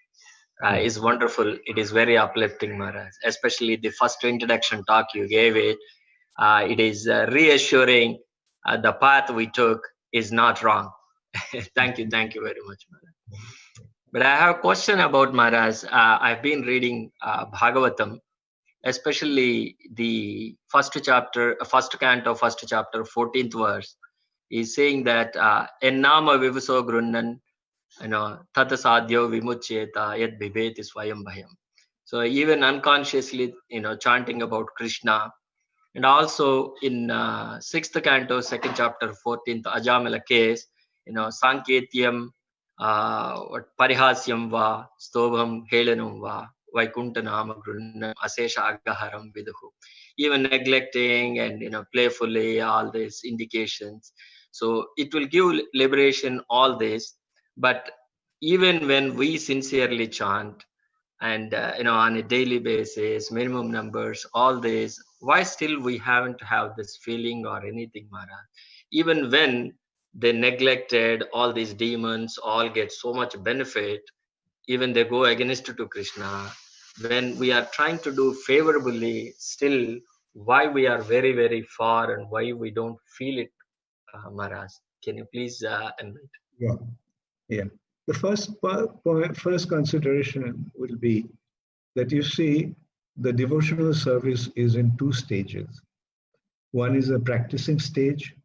Speaker 3: is wonderful. It is very uplifting, Maharaj. Especially the first introduction talk you gave it. It is reassuring the path we took is not wrong. Thank you very much, Maharaj. But I have a question about Maharaj. I've been reading Bhagavatam, especially the first canto, first chapter, 14th verse. Is saying that ennama vivaso grunnan, tata sadhyo vimuchyeta yad bhibeti swayam bhayam. So even unconsciously, chanting about Krishna. And also in 6th canto, 2nd chapter, 14th Ajamila case, Sanketyam, Parihasyam va, Stobham Helanum va, Vaikuntha Nama Grunna, Asesha Agaharam Viduhu. Even neglecting and playfully all these indications. So it will give liberation, all this. But even when we sincerely chant, and on a daily basis, minimum numbers, all this, why still we haven't have this feeling or anything, Maharaj? Even when they neglected, all these demons all get so much benefit, even they go against to Krishna. When we are trying to do favorably, still why we are very, very far and why we don't feel it, Maharaj? Can you please enlighten?
Speaker 1: Yeah. The first consideration will be that you see the devotional service is in 2 stages. One is a practicing stage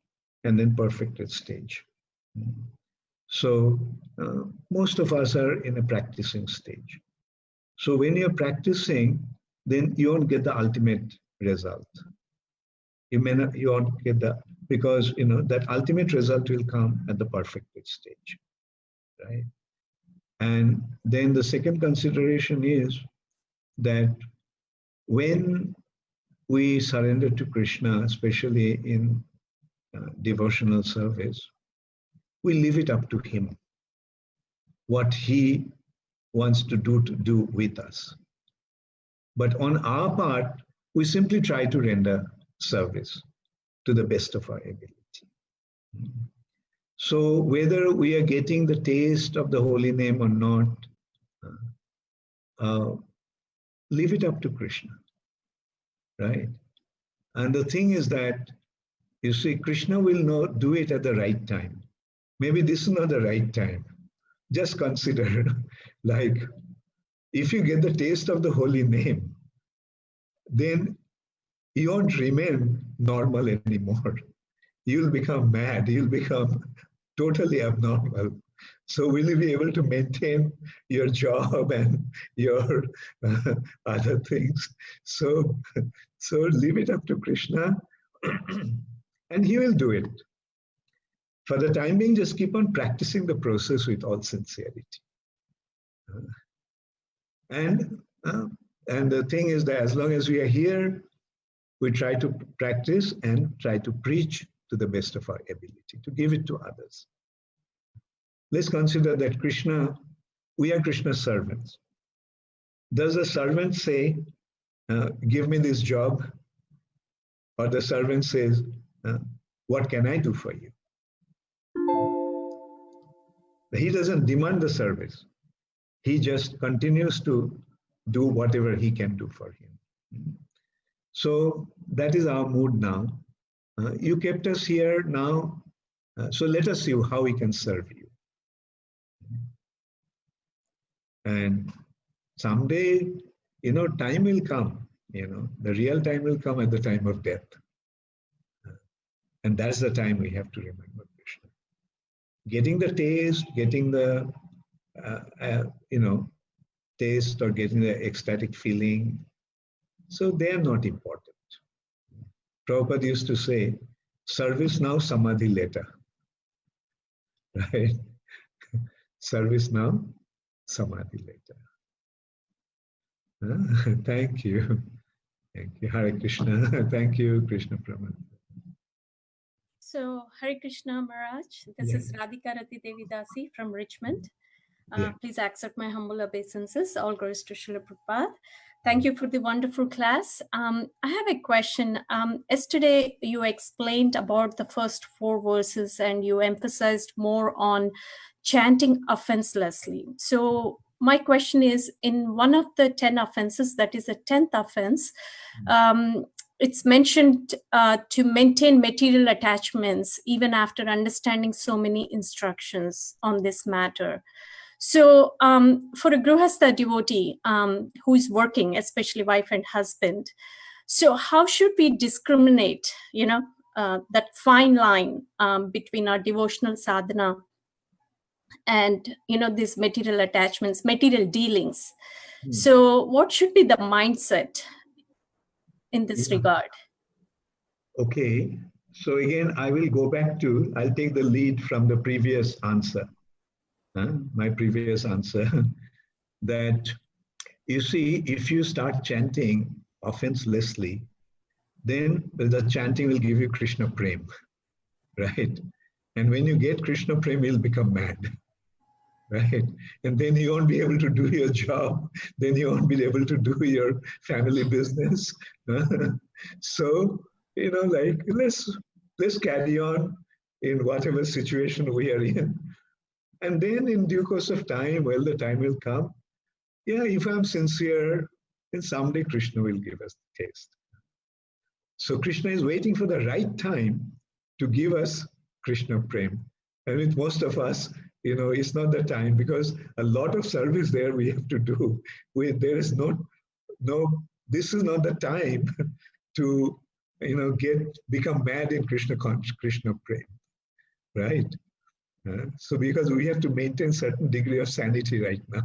Speaker 1: and then perfected stage. So most of us are in a practicing stage. So when you're practicing, then you won't get the ultimate result. You won't get because that ultimate result will come at the perfected stage, right? And then the second consideration is that when we surrender to Krishna, especially in devotional service, we leave it up to him, what he wants to do with us. But on our part, we simply try to render service. to the best of our ability. So whether we are getting the taste of the holy name or not, leave it up to Krishna, right? And the thing is that, you see, Krishna will do it at the right time. Maybe this is not the right time. Just consider, like, if you get the taste of the holy name, then you won't remain normal anymore. You'll become mad. You'll become totally abnormal. So will you be able to maintain your job and your other things? So leave it up to Krishna and he will do it. For the time being, just keep on practicing the process with all sincerity. And the thing is that as long as we are here, we try to practice and try to preach to the best of our ability, to give it to others. Let's consider that Krishna, we are Krishna's servants. Does a servant say, give me this job? Or the servant says, what can I do for you? He doesn't demand the service. He just continues to do whatever he can do for him. So that is our mood now. You kept us here now, so let us see how we can serve you. And someday, time will come, the real time will come at the time of death. And that's the time we have to remember Krishna. Getting the taste, getting the, taste or getting the ecstatic feeling, so they are not important. Prabhupada used to say, service now, samadhi later. Right? Service now, samadhi later. Thank you. Thank you, Hare Krishna. Thank you, Krishna Praman.
Speaker 4: So, Hare Krishna Maharaj, this is Radhika Rati Devi Dasi from Richmond. Please accept my humble obeisances. All glories to Srila Prabhupada. Thank you for the wonderful class. I have a question. Yesterday, you explained about the first 4 verses and you emphasized more on chanting offenselessly. So my question is, in one of the 10 offenses, that is the 10th offense, it's mentioned to maintain material attachments even after understanding so many instructions on this matter. So for a Grihastha devotee who is working, especially wife and husband, so how should we discriminate, that fine line between our devotional sadhana and, these material attachments, material dealings? So what should be the mindset in this regard?
Speaker 1: Okay. So again, I will go back to, I'll take the lead from the previous answer. My previous answer, that you see, if you start chanting offenselessly, then the chanting will give you Krishna Prem, right? And when you get Krishna Prem, you'll become mad, right? And then you won't be able to do your job. Then you won't be able to do your family business. So, let's carry on in whatever situation we are in. And then in due course of time, well, the time will come. Yeah, if I'm sincere, then someday Krishna will give us the taste. So Krishna is waiting for the right time to give us Krishna Prem. And with most of us, it's not the time, because a lot of service there we have to do. There is this is not the time to, become mad in Krishna Prem, right? So because we have to maintain certain degree of sanity right now.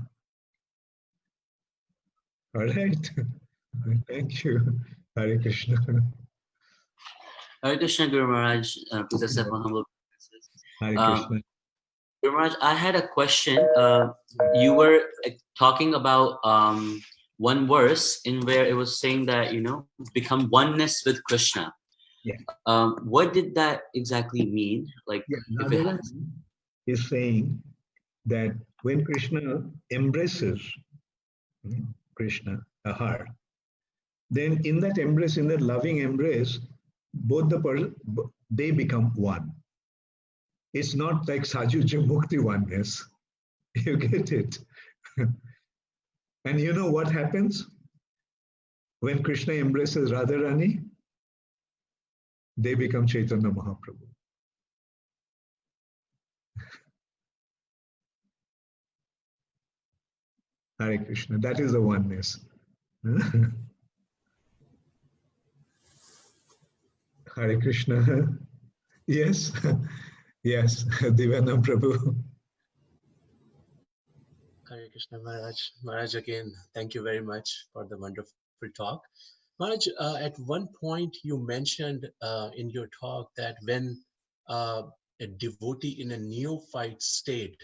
Speaker 1: All right. Thank you. Hare Krishna.
Speaker 5: Hare Krishna, Guru Maharaj. Please accept my humble obeisances.
Speaker 1: Hare Krishna.
Speaker 5: Guru Maharaj, I had a question. You were talking about one verse in where it was saying that, become oneness with Krishna.
Speaker 1: Yeah.
Speaker 5: What did that exactly mean?
Speaker 1: Is saying that when Krishna embraces Krishna, her, then in that embrace, in that loving embrace, both they become one. It's not like Sajuja Mukti oneness. You get it? And you know what happens? When Krishna embraces Radharani, they become Chaitanya Mahaprabhu. Hare Krishna. That is the oneness. Hare Krishna. Yes. Yes. Divana Prabhu.
Speaker 6: Hare Krishna Maharaj. Maharaj, again, thank you very much for the wonderful talk. Maharaj, at one point you mentioned in your talk that when a devotee in a neophyte state,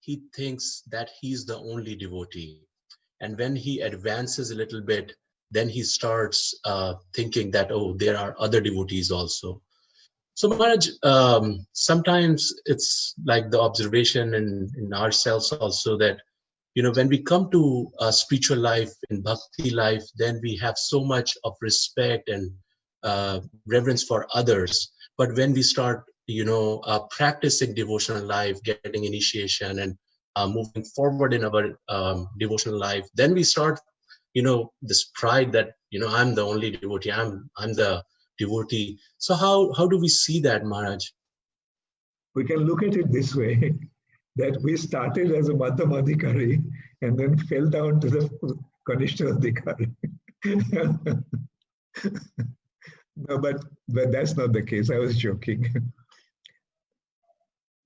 Speaker 6: he thinks that he's the only devotee. And when he advances a little bit, then he starts thinking that, oh, there are other devotees also. So Maharaj, sometimes it's like the observation in ourselves also that, you know, when we come to spiritual life and bhakti life, then we have so much of respect and reverence for others. But when we start, you know, practicing devotional life, getting initiation and moving forward in our devotional life, then we start, you know, this pride that, you know, I'm the only devotee, I'm the devotee. So how do we see that, Maharaj?
Speaker 1: We can look at it this way, that we started as a Madhyama Adhikari and then fell down to the Kanishta Adhikari. No, but that's not the case. I was joking.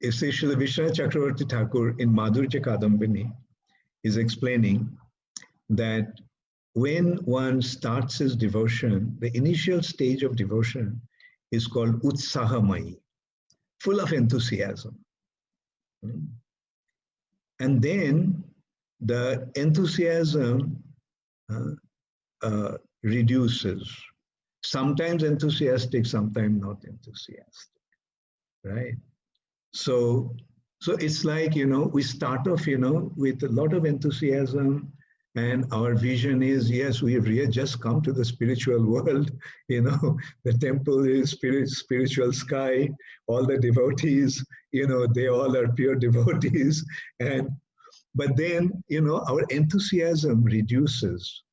Speaker 1: You see, Srila Vishwanath Chakravarti Thakur in Madhurya Kadambini is explaining that when one starts his devotion, the initial stage of devotion is called Utsahamai, full of enthusiasm. And then the enthusiasm reduces. Sometimes enthusiastic, sometimes not enthusiastic, right? So it's like, you know, we start off, you know, with a lot of enthusiasm, and our vision is, yes, we have just come to the spiritual world, you know, the temple is spiritual sky, all the devotees, you know, they all are pure devotees. But then, you know, our enthusiasm reduces.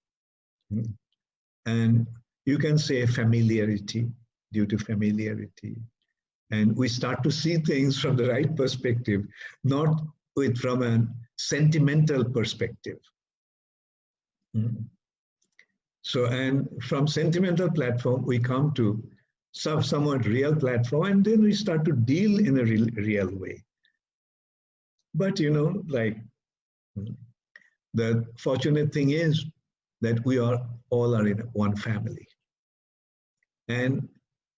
Speaker 1: And you can say familiarity, due to familiarity. And we start to see things from the right perspective, not from a sentimental perspective. So, and from sentimental platform, we come to somewhat real platform, and then we start to deal in a real way. But, you know, like, the fortunate thing is that we all are in one family. And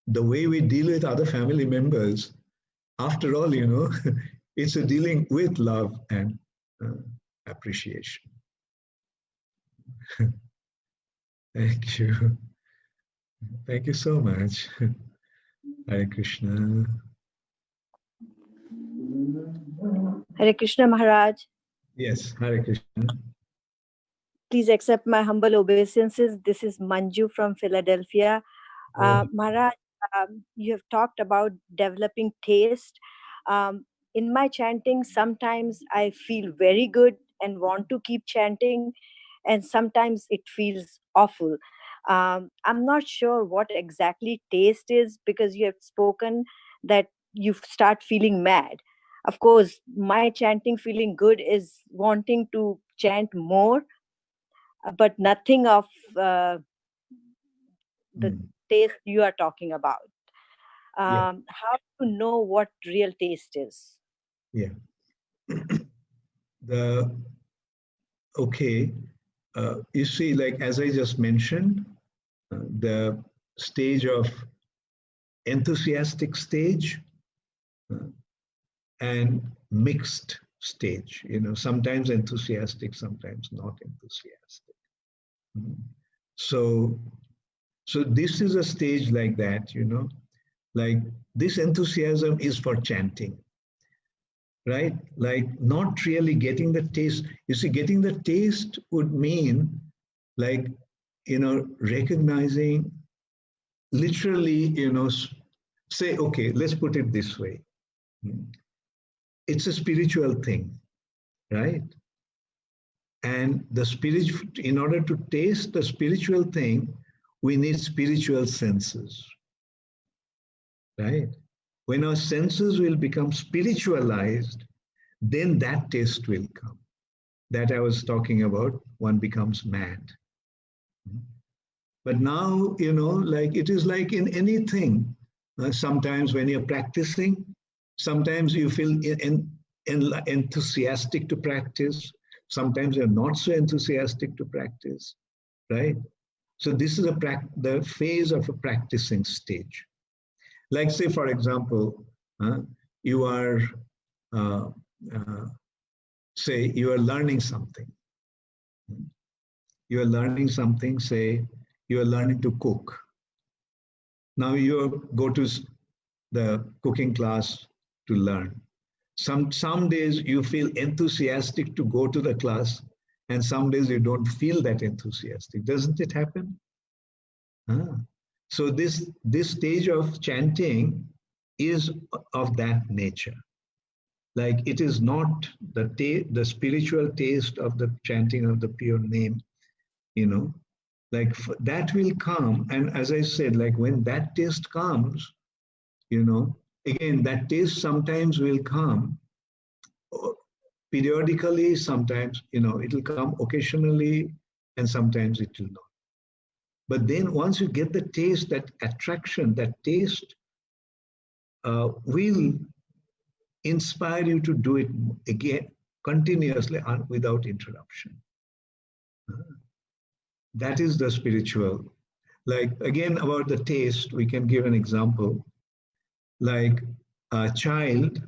Speaker 1: the way we deal with other family members, after all, you know, it's a dealing with love and appreciation. Thank you. Thank you so much. Hare Krishna.
Speaker 7: Hare Krishna Maharaj.
Speaker 1: Yes, Hare Krishna.
Speaker 7: Please accept my humble obeisances. This is Manju from Philadelphia. Maharaj, you have talked about developing taste. In my chanting, sometimes I feel very good and want to keep chanting, and sometimes it feels awful. I'm not sure what exactly taste is, because you have spoken that you start feeling mad. Of course, my chanting feeling good is wanting to chant more, but nothing of the taste you are talking about. How to know what real taste is?
Speaker 1: Yeah. You see, like, as I just mentioned, the stage of enthusiastic stage and mixed stage, you know, sometimes enthusiastic, sometimes not enthusiastic. So this is a stage like that, you know, like this enthusiasm is for chanting, right? Like not really getting the taste. You see, getting the taste would mean like, you know, recognizing literally, say, okay, let's put it this way. It's a spiritual thing, right? And in order to taste the spiritual thing, we need spiritual senses, right? When our senses will become spiritualized, then that taste will come. That I was talking about, one becomes mad. But now, like it is like in anything. Sometimes when you're practicing, sometimes you feel enthusiastic to practice. Sometimes you're not so enthusiastic to practice, right? So this is the phase of a practicing stage. Like say, for example, you are, say you are learning something. You are learning something, say you are learning to cook. Now you go to the cooking class to learn. Some days you feel enthusiastic to go to the class, and some days you don't feel that enthusiastic. Doesn't it happen? So this stage of chanting is of that nature. Like it is not the spiritual taste of the chanting of the pure name, like that will come. And as I said, like when that taste comes, again, that taste sometimes will come periodically, sometimes, it will come occasionally, and sometimes it will not. But then once you get the taste, that attraction, that taste will inspire you to do it again, continuously, without interruption. That is the spiritual. Like again, about the taste, we can give an example. Like a child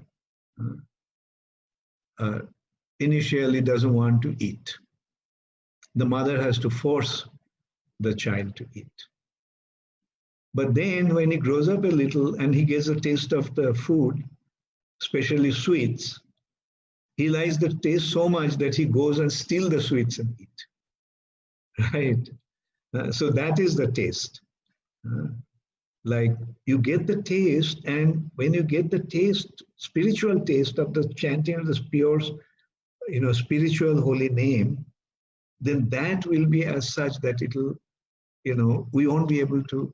Speaker 1: initially doesn't want to eat. The mother has to force the child to eat. But then when he grows up a little and he gets a taste of the food, especially sweets, he likes the taste so much that he goes and steals the sweets and eat. Right? So that is the taste. Like you get the taste, and when you get the taste, spiritual taste of the chanting of this pure, spiritual holy name, then that will be as such that it'll, we won't be able to,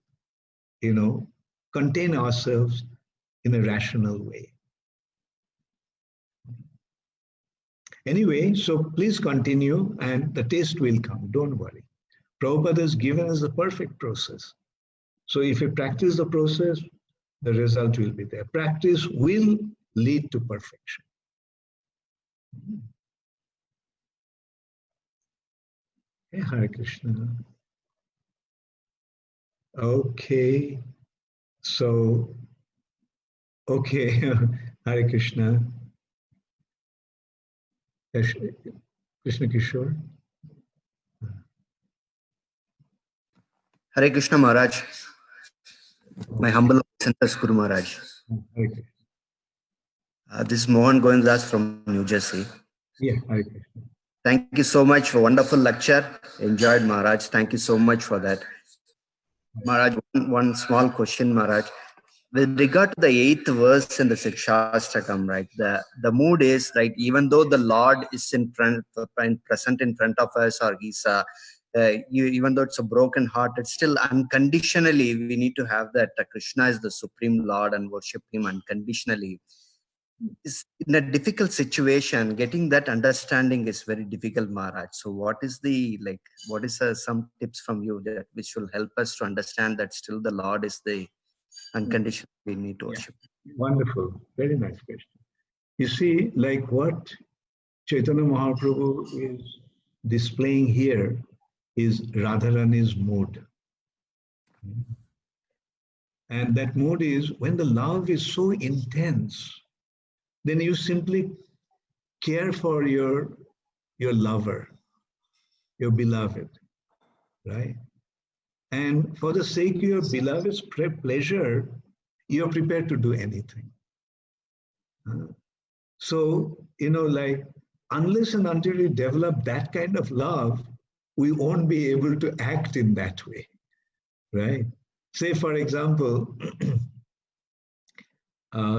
Speaker 1: contain ourselves in a rational way. Anyway, so please continue, and the taste will come. Don't worry. Prabhupada has given us the perfect process. So if you practice the process, the result will be there. Practice will lead to perfection. Hey, Hare Krishna. Okay. So, okay, Hare Krishna. Krishna Kishore.
Speaker 8: Hare Krishna Maharaj. My humble obeisances, Guru Maharaj. This is Mohan Goendas from New Jersey.
Speaker 1: Yeah, Hare Krishna.
Speaker 8: Thank you so much for wonderful lecture. Enjoyed, Maharaj. Thank you so much for that. Maharaj, one small question, Maharaj. With regard to the 8th verse in the Sikshastakam, right? The mood is, right, even though the Lord is present in front of us, or he's even though it's a broken heart, it's still unconditionally we need to have that Krishna is the supreme Lord and worship him unconditionally. In a difficult situation, getting that understanding is very difficult, Maharaj. So what is some tips from you that which will help us to understand that still the Lord is the unconditional we need to worship?
Speaker 1: Wonderful. Very nice question. You see, like what Chaitanya Mahaprabhu is displaying here is Radharani's mood. And that mood is when the love is so intense, then you simply care for your lover, your beloved, right? And for the sake of your beloved's pleasure, you're prepared to do anything. So, like, unless and until you develop that kind of love, we won't be able to act in that way, right? say, for example,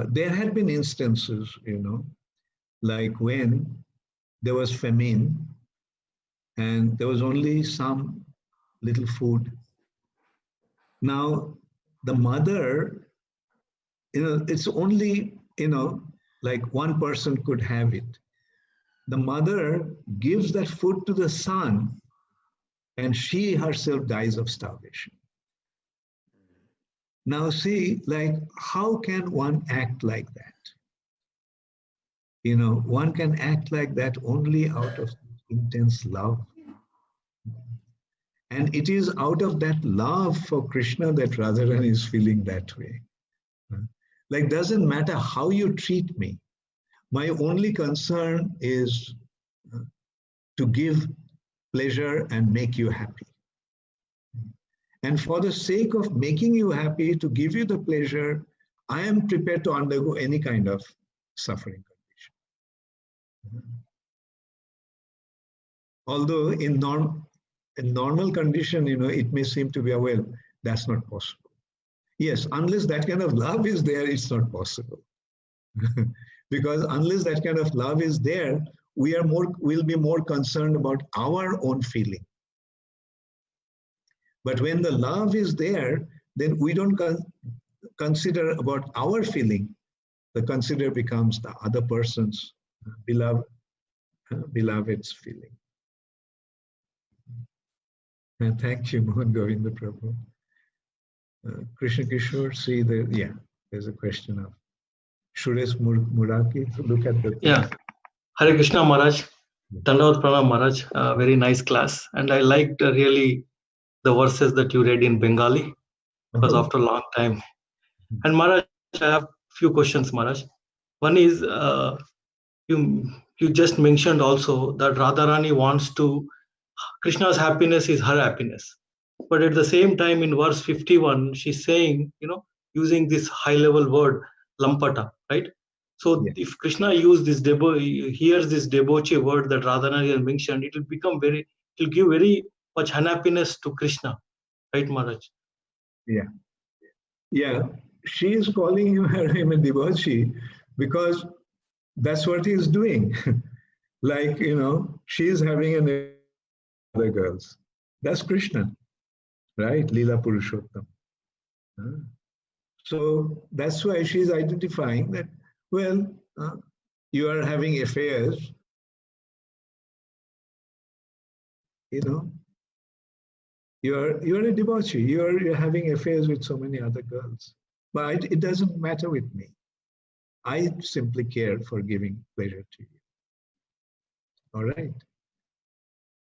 Speaker 1: there had been instances, like when there was famine and there was only some little food. Now, the mother, it's only, like one person could have it. The mother gives that food to the son, and she herself dies of starvation. Now see, like, how can one act like that? One can act like that only out of intense love. And it is out of that love for Krishna that Radharani is feeling that way. Like, doesn't matter how you treat me. My only concern is to give pleasure and make you happy. And for the sake of making you happy, to give you the pleasure, I am prepared to undergo any kind of suffering condition. Although in normal condition, it may seem to be, well, that's not possible. Yes, unless that kind of love is there, it's not possible. Because unless that kind of love is there, we'll be more concerned about our own feeling. But when the love is there, then we don't consider about our feeling. The consider becomes the other person's beloved's feeling. And thank you, Mohan Govinda Prabhu. Krishna Kishore, see there's a question of Suresh Muraki. Look at the.
Speaker 9: Yeah. Hare Krishna Maharaj. Dandavat Pranam Maharaj. Very nice class. And I liked really the verses that you read in Bengali, because after a long time. And Maharaj, I have few questions, Maharaj. One is, you just mentioned also that Radharani wants to, Krishna's happiness is her happiness. But at the same time, in verse 51, she's saying, using this high-level word, lampata, right? So if Krishna hears this debauchee word that Radharani has mentioned, it will give very much unhappiness to Krishna, right, Maharaj?
Speaker 1: Yeah. She is calling him a debauchee because that's what he is doing. Like, she is having other girls. That's Krishna, right? Leela Purushottam. So that's why she's identifying that, well, you are having affairs, you're a debauchee, you're having affairs with so many other girls. But it doesn't matter with me. I simply care for giving pleasure to you. All right.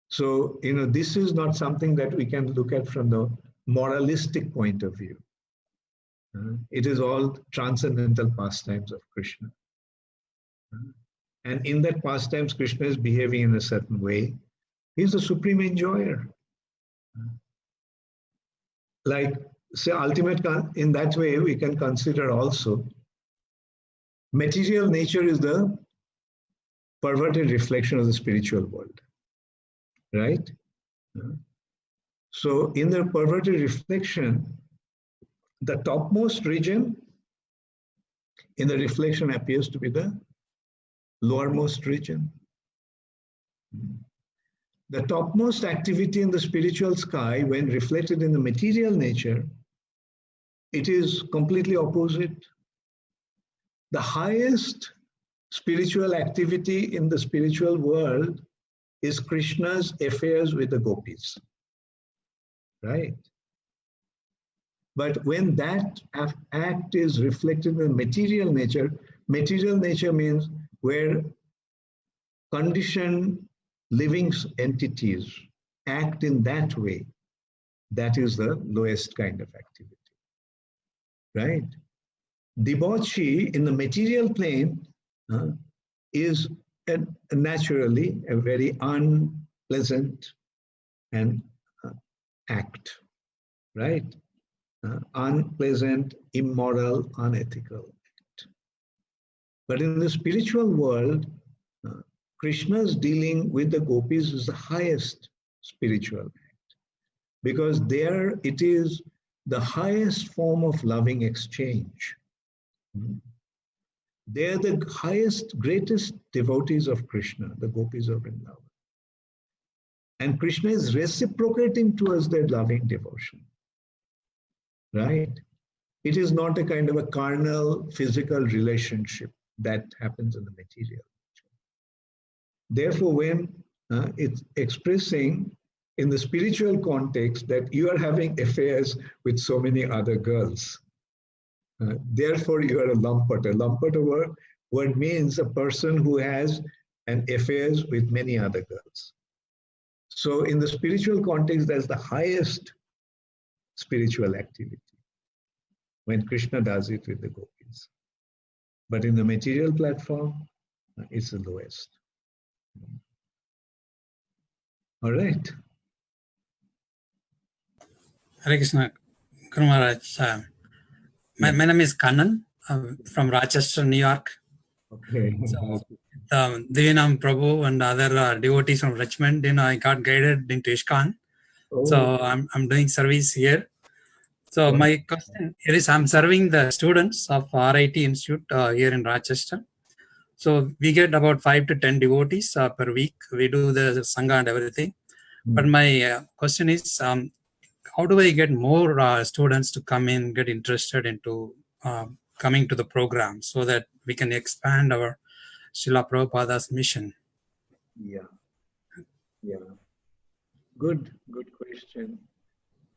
Speaker 1: So, this is not something that we can look at from the moralistic point of view. It is all transcendental pastimes of Krishna. And in that pastimes, Krishna is behaving in a certain way. He's the supreme enjoyer. Like, say, in that way, we can consider also material nature is the perverted reflection of the spiritual world, right? So in the perverted reflection, the topmost region in the reflection appears to be the lowermost region. The topmost activity in the spiritual sky, when reflected in the material nature, it is completely opposite. The highest spiritual activity in the spiritual world is Krishna's affairs with the gopis, right? But when that act is reflected in material nature means where conditioned living entities act in that way, that is the lowest kind of activity, right? Debauchee in the material plane is naturally a very unpleasant and act, right? Unpleasant, immoral, unethical act. But in the spiritual world, Krishna's dealing with the gopis is the highest spiritual act, because there it is the highest form of loving exchange. They're the highest, greatest devotees of Krishna, the gopis of Vrindavan. And Krishna is reciprocating towards their loving devotion. Right? It is not a kind of a carnal, physical relationship that happens in the material. Therefore, when it's expressing in the spiritual context that you are having affairs with so many other girls, therefore you are a lampata. Lampata word means a person who has an affairs with many other girls. So in the spiritual context, that's the highest spiritual activity when Krishna does it with the gopis. But in the material platform, it's the lowest. All right.
Speaker 10: Hare Krishna, Guru Maharaj. My name is Kannan. I'm from Rochester, New York.
Speaker 1: Okay.
Speaker 10: So, Divinam Prabhu and other devotees from Richmond, I got guided into ISKCON.
Speaker 1: Oh.
Speaker 10: So I'm doing service here. So my question here is, I'm serving the students of RIT Institute here in Rochester. So we get about 5 to 10 devotees per week. We do the Sangha and everything. But my question is, how do I get more students to come in, get interested into coming to the program so that we can expand our Srila Prabhupada's mission?
Speaker 1: Yeah. Good question.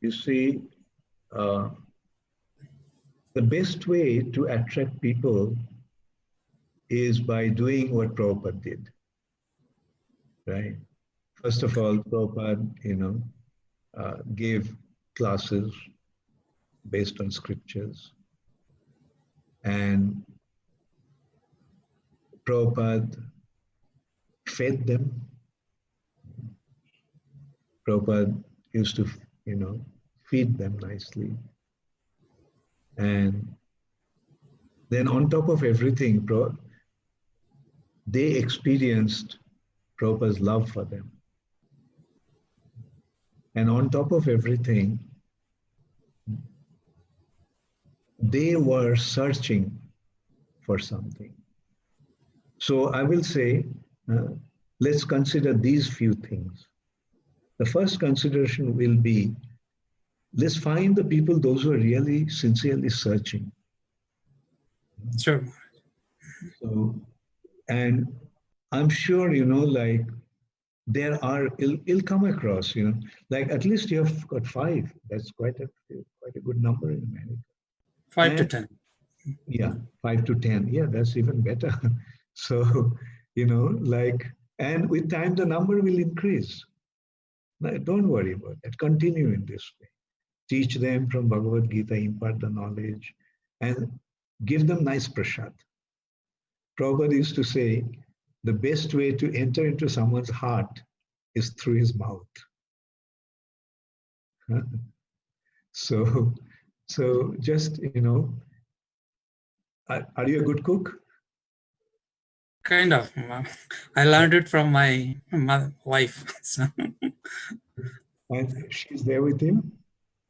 Speaker 1: You see, the best way to attract people is by doing what Prabhupada did, right? First of all, Prabhupada, gave classes based on scriptures, and Prabhupada fed them. Prabhupada used to, feed them nicely. And then on top of everything, they experienced Prabhupada's love for them. And on top of everything, they were searching for something. So I will say, let's consider these few things. The first consideration will be, let's find the people, those who are really sincerely searching.
Speaker 10: Sure.
Speaker 1: So, and I'm sure, there are, you'll come across, like at least you have got 5. That's quite a good number in America.
Speaker 10: 5 to 10.
Speaker 1: Yeah, 5 to 10. Yeah, that's even better. So, and with time, the number will increase. Don't worry about that. Continue in this way. Teach them from Bhagavad Gita, impart the knowledge, and give them nice prasad. Prabhupada used to say, the best way to enter into someone's heart is through his mouth. So just, are you a good cook?
Speaker 10: Kind of. I learned it from my wife. So.
Speaker 1: And she's there with him?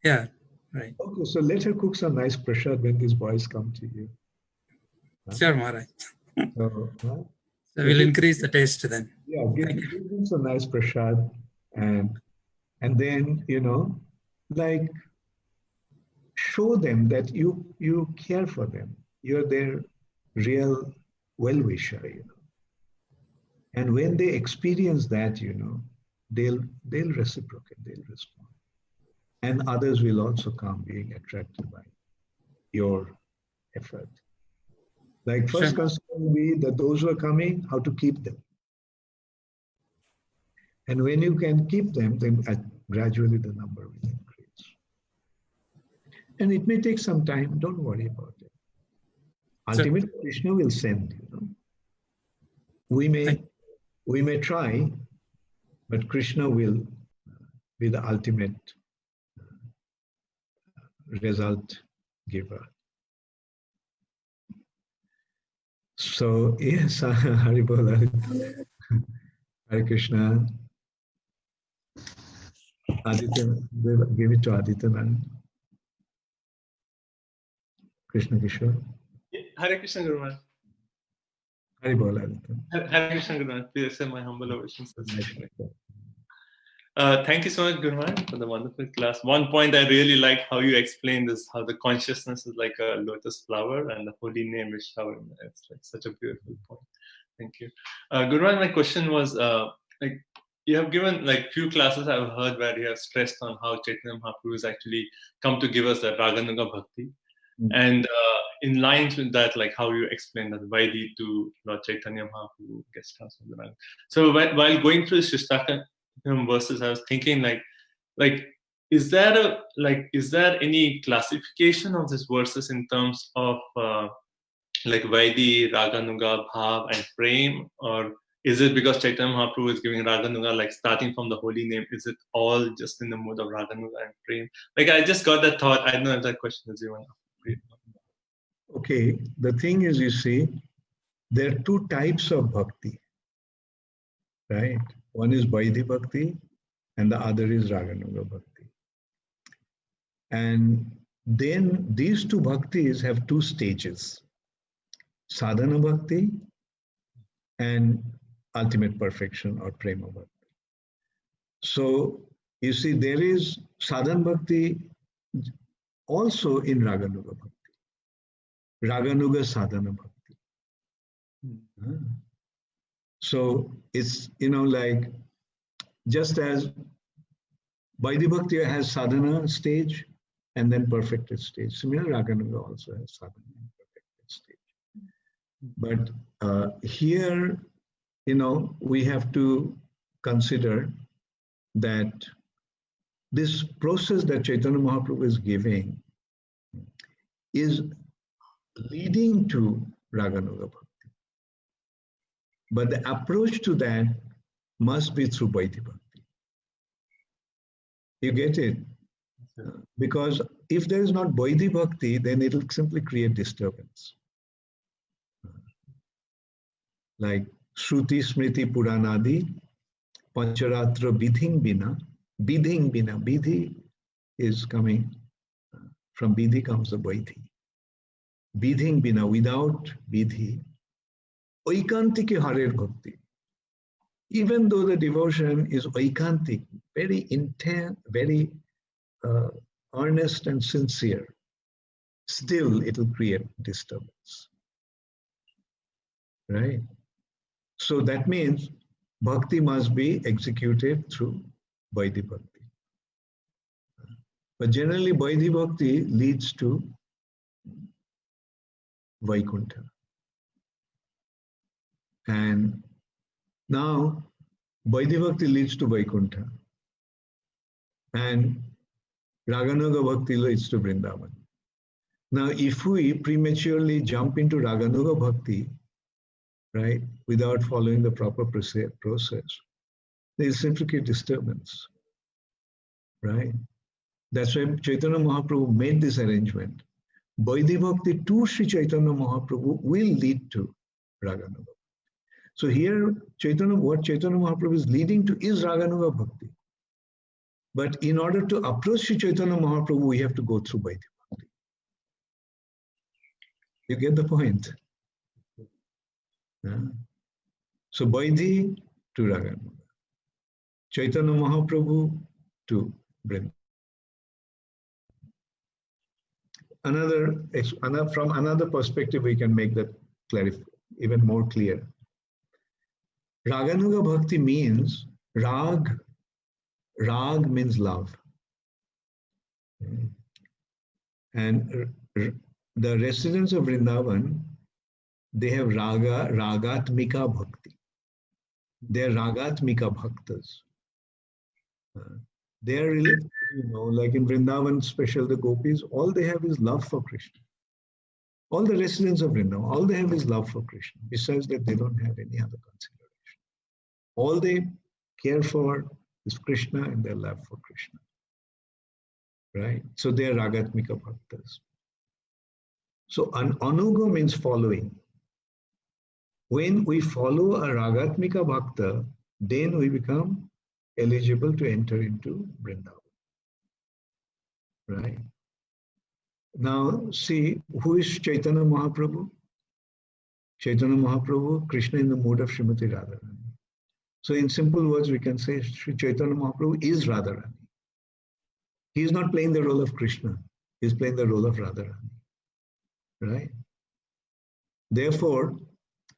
Speaker 10: Yeah, right.
Speaker 1: Okay, so let her cook some nice prasad when these boys come to you.
Speaker 10: Sure, Maharaj.
Speaker 1: So
Speaker 10: we'll increase the taste then.
Speaker 1: Yeah, give them some nice prasad, and then, show them that you care for them. You're their real well-wisher, And when they experience that, they'll reciprocate, they'll respond. And others will also come being attracted by your effort. Like first concern will be that those who are coming, how to keep them. And when you can keep them, then gradually the number will increase. And it may take some time, don't worry about it. Ultimately, Krishna will send, We may try, but Krishna will be the ultimate result giver. So yes, Haribol, Hare Krishna. Aditya, give it to Aditya. Krishna Kishore.
Speaker 11: Hare Krishna Guru Maharaj.
Speaker 1: Hari Bol Aditya.
Speaker 11: Hare Krishna Guru Maharaj. Please accept my humble obeisances. Thank you so much, Guru Maharaj, for the wonderful class. One point I really like how you explained is how the consciousness is like a lotus flower and the holy name is showering. It's like such a beautiful point. Thank you. Guru Maharaj, my question was like you have given like few classes I've heard where you have stressed on how Chaitanya Mahaprabhu has actually come to give us that Raganuga Bhakti. And in lines with that, like how you explain that Vaidhi to Lord Chaitanya Mahaprabhu gets transferred. So while going through Shishtakam verses, I was thinking like is there any classification of these verses in terms of like Vaidhi, Raganuga, Bhav, and Prem, or is it because Chaitanya Mahaprabhu is giving Raganuga, like starting from the holy name, is it all just in the mode of Raganuga and Prem? Like I just got that thought. I don't know if that question is even.
Speaker 1: Okay, the thing is, you see, there are two types of bhakti, right? One is Vaidhi Bhakti and the other is Raganuga Bhakti. And then these two bhaktis have two stages, Sadhana Bhakti and ultimate perfection or Prema Bhakti. So, you see, there is Sadhana Bhakti also in Raganuga Bhakti. Raganuga Sadhana Bhakti. So it's, like just as Vaidhi Bhakti has sadhana stage and then perfected stage. Similarly, Raganuga also has sadhana and perfected stage. But here, we have to consider that this process that Chaitanya Mahaprabhu is giving is leading to Raganuga Bhakti. But the approach to that must be through Vaidhi Bhakti. You get it? Because if there is not Vaidhi Bhakti, then it will simply create disturbance. Like Shruti Smriti Puranadi, Pancharatra Vidhing Bina, Vidhi is coming, from Vidhi comes the Vaidhi. Vidhing Bina, without Vidhi, Oikantiki Harer Bhakti. Even though the devotion is Oikantik, very intense, very earnest and sincere, still it will create disturbance. Right? So that means bhakti must be executed through Vaidhi Bhakti. But generally, Vaidhi Bhakti leads to Vaikuntha. And now, Vaidhi Bhakti leads to Vaikuntha. And Raganuga Bhakti leads to Vrindavan. Now, if we prematurely jump into Raganuga Bhakti, right, without following the proper process, there is simply a disturbance, right? That's why Chaitanya Mahaprabhu made this arrangement. Vaidhi Bhakti to Sri Chaitanya Mahaprabhu will lead to Raganuga. So here, what Chaitanya Mahaprabhu is leading to is Raganuga Bhakti. But in order to approach Sri Chaitanya Mahaprabhu, we have to go through Vaidhi Bhakti. You get the point? Yeah. So Vaidhi to Raganuga. Chaitanya Mahaprabhu to Vrindavan. From another perspective, we can make that even more clear. Raganuga Bhakti means Rag. Rag means love. And the residents of Vrindavan, they have Ragatmika Bhakti. They are Ragatmika Bhaktas. They are really, like in Vrindavan, special the gopis, all they have is love for Krishna. All the residents of Vrindavan, all they have is love for Krishna. Besides that, they don't have any other consideration. All they care for is Krishna and their love for Krishna. Right? So they are Ragatmika Bhaktas. So Anuga means following. When we follow a Ragatmika Bhakta, then we become eligible to enter into Vrindavan. Right? Now see, who is Chaitanya Mahaprabhu? Chaitanya Mahaprabhu, Krishna in the mood of Srimati Radharani. So in simple words, we can say Sri Chaitanya Mahaprabhu is Radharani. He is not playing the role of Krishna. He is playing the role of Radharani. Right? Therefore,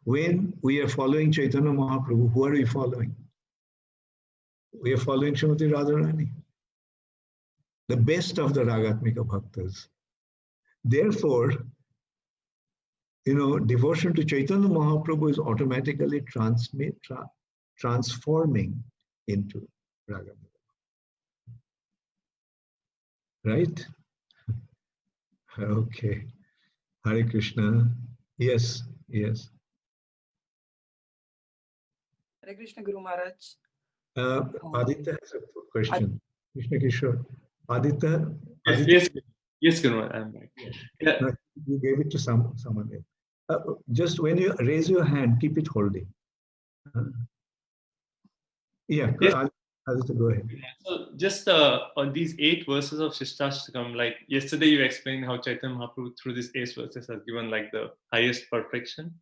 Speaker 1: when we are following Chaitanya Mahaprabhu, who are we following? We are following Srimati Radharani, the best of the Ragatmika Bhaktas. Therefore, devotion to Chaitanya Mahaprabhu is automatically transforming into Ragamika. Right? Okay. Hare Krishna. Yes, yes.
Speaker 12: Hare Krishna, Guru Maharaj.
Speaker 1: Aditya has a question. Krishna Kishore. Aditya.
Speaker 11: Yes, Guru Maharaj. I'm right. Yeah.
Speaker 1: No, you gave it to someone else. Just when you raise your hand, keep it holding. Yeah, yes. Aditya, go ahead.
Speaker 11: So just on these 8 verses of Shishtastakam, like yesterday you explained how Chaitanya Mahaprabhu through these 8 verses has given like the highest perfection.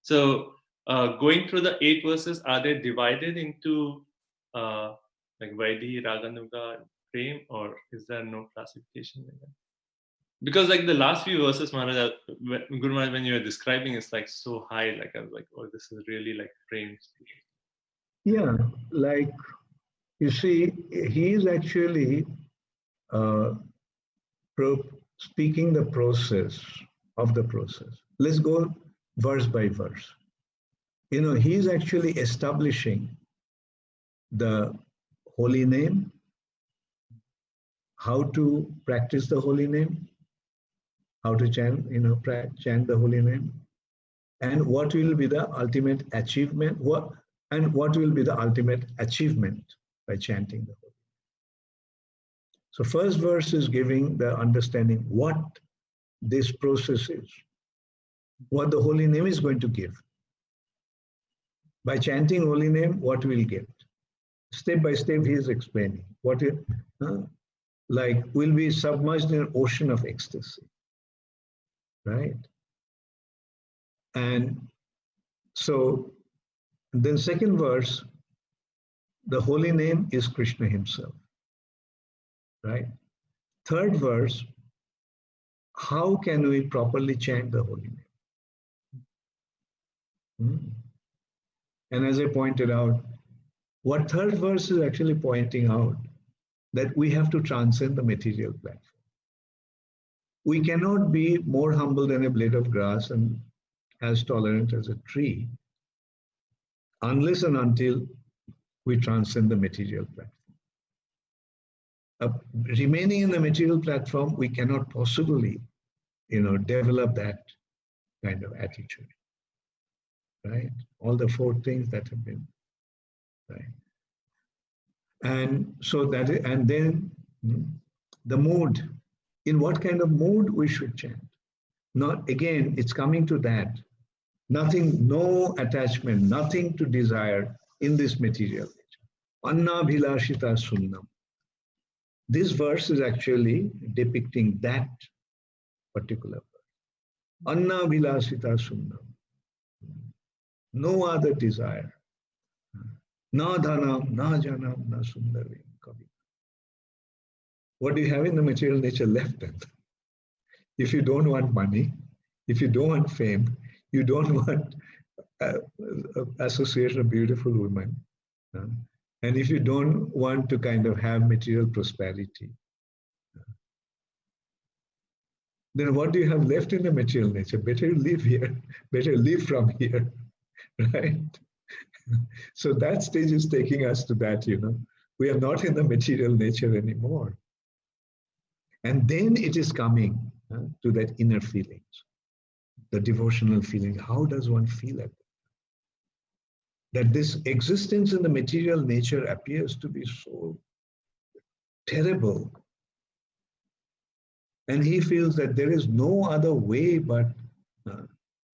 Speaker 11: So going through the 8 verses, are they divided into like Vaidhi, Raganuga, Prem, or is there no classification like that? Because like the last few verses, Maharaj, Guru Maharaj, when you were describing, it's like so high, like I was like, oh, this is really like Prem.
Speaker 1: Yeah, like you see, he is actually speaking the process of the process. Let's go verse by verse. He's actually establishing the holy name, how to practice the holy name, how to chant, chant the holy name, and what will be the ultimate achievement, what will be the ultimate achievement by chanting the holy name. So first verse is giving the understanding what this process is, what the holy name is going to give. By chanting holy name, what we'll get. Step by step, he is explaining what it, like we'll be submerged in an ocean of ecstasy, right? And so then second verse, the holy name is Krishna himself, right? Third verse, how can we properly chant the holy name? And as I pointed out, what third verse is actually pointing out that we have to transcend the material platform. We cannot be more humble than a blade of grass and as tolerant as a tree unless and until we transcend the material platform. Remaining in the material platform, we cannot possibly, develop that kind of attitude, right? All the 4 things that have been, right? And so and then the mood, in what kind of mood we should chant. Not, again, it's coming to that. Nothing, no attachment, nothing to desire in this material nature. Anna bhilashita sunnam. This verse is actually depicting that particular verse. Anna bhilashita sunnam. No other desire. Na dhanam, na janam, na sundarim kavi. What do you have in the material nature left then? If you don't want money, if you don't want fame, you don't want association of beautiful women, and if you don't want to kind of have material prosperity, then what do you have left in the material nature? Better live here, better live from here, right? So that stage is taking us to that, we are not in the material nature anymore. And then it is coming to that inner feelings, the devotional feeling. How does one feel at that this existence in the material nature appears to be so terrible? And he feels that there is no other way but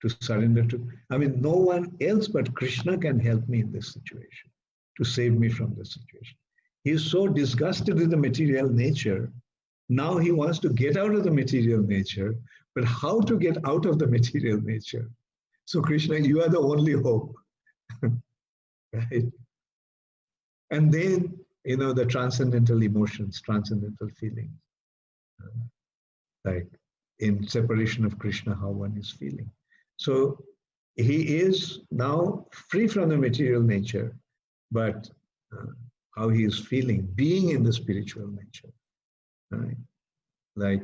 Speaker 1: to surrender to, no one else but Krishna can help me in this situation, to save me from this situation. He is so disgusted with the material nature Now he wants to get out of the material nature, but how to get out of the material nature? So Krishna, you are the only hope, right? And then, the transcendental emotions, transcendental feelings, like in separation of Krishna, how one is feeling. So he is now free from the material nature, but how he is feeling, being in the spiritual nature, right? Like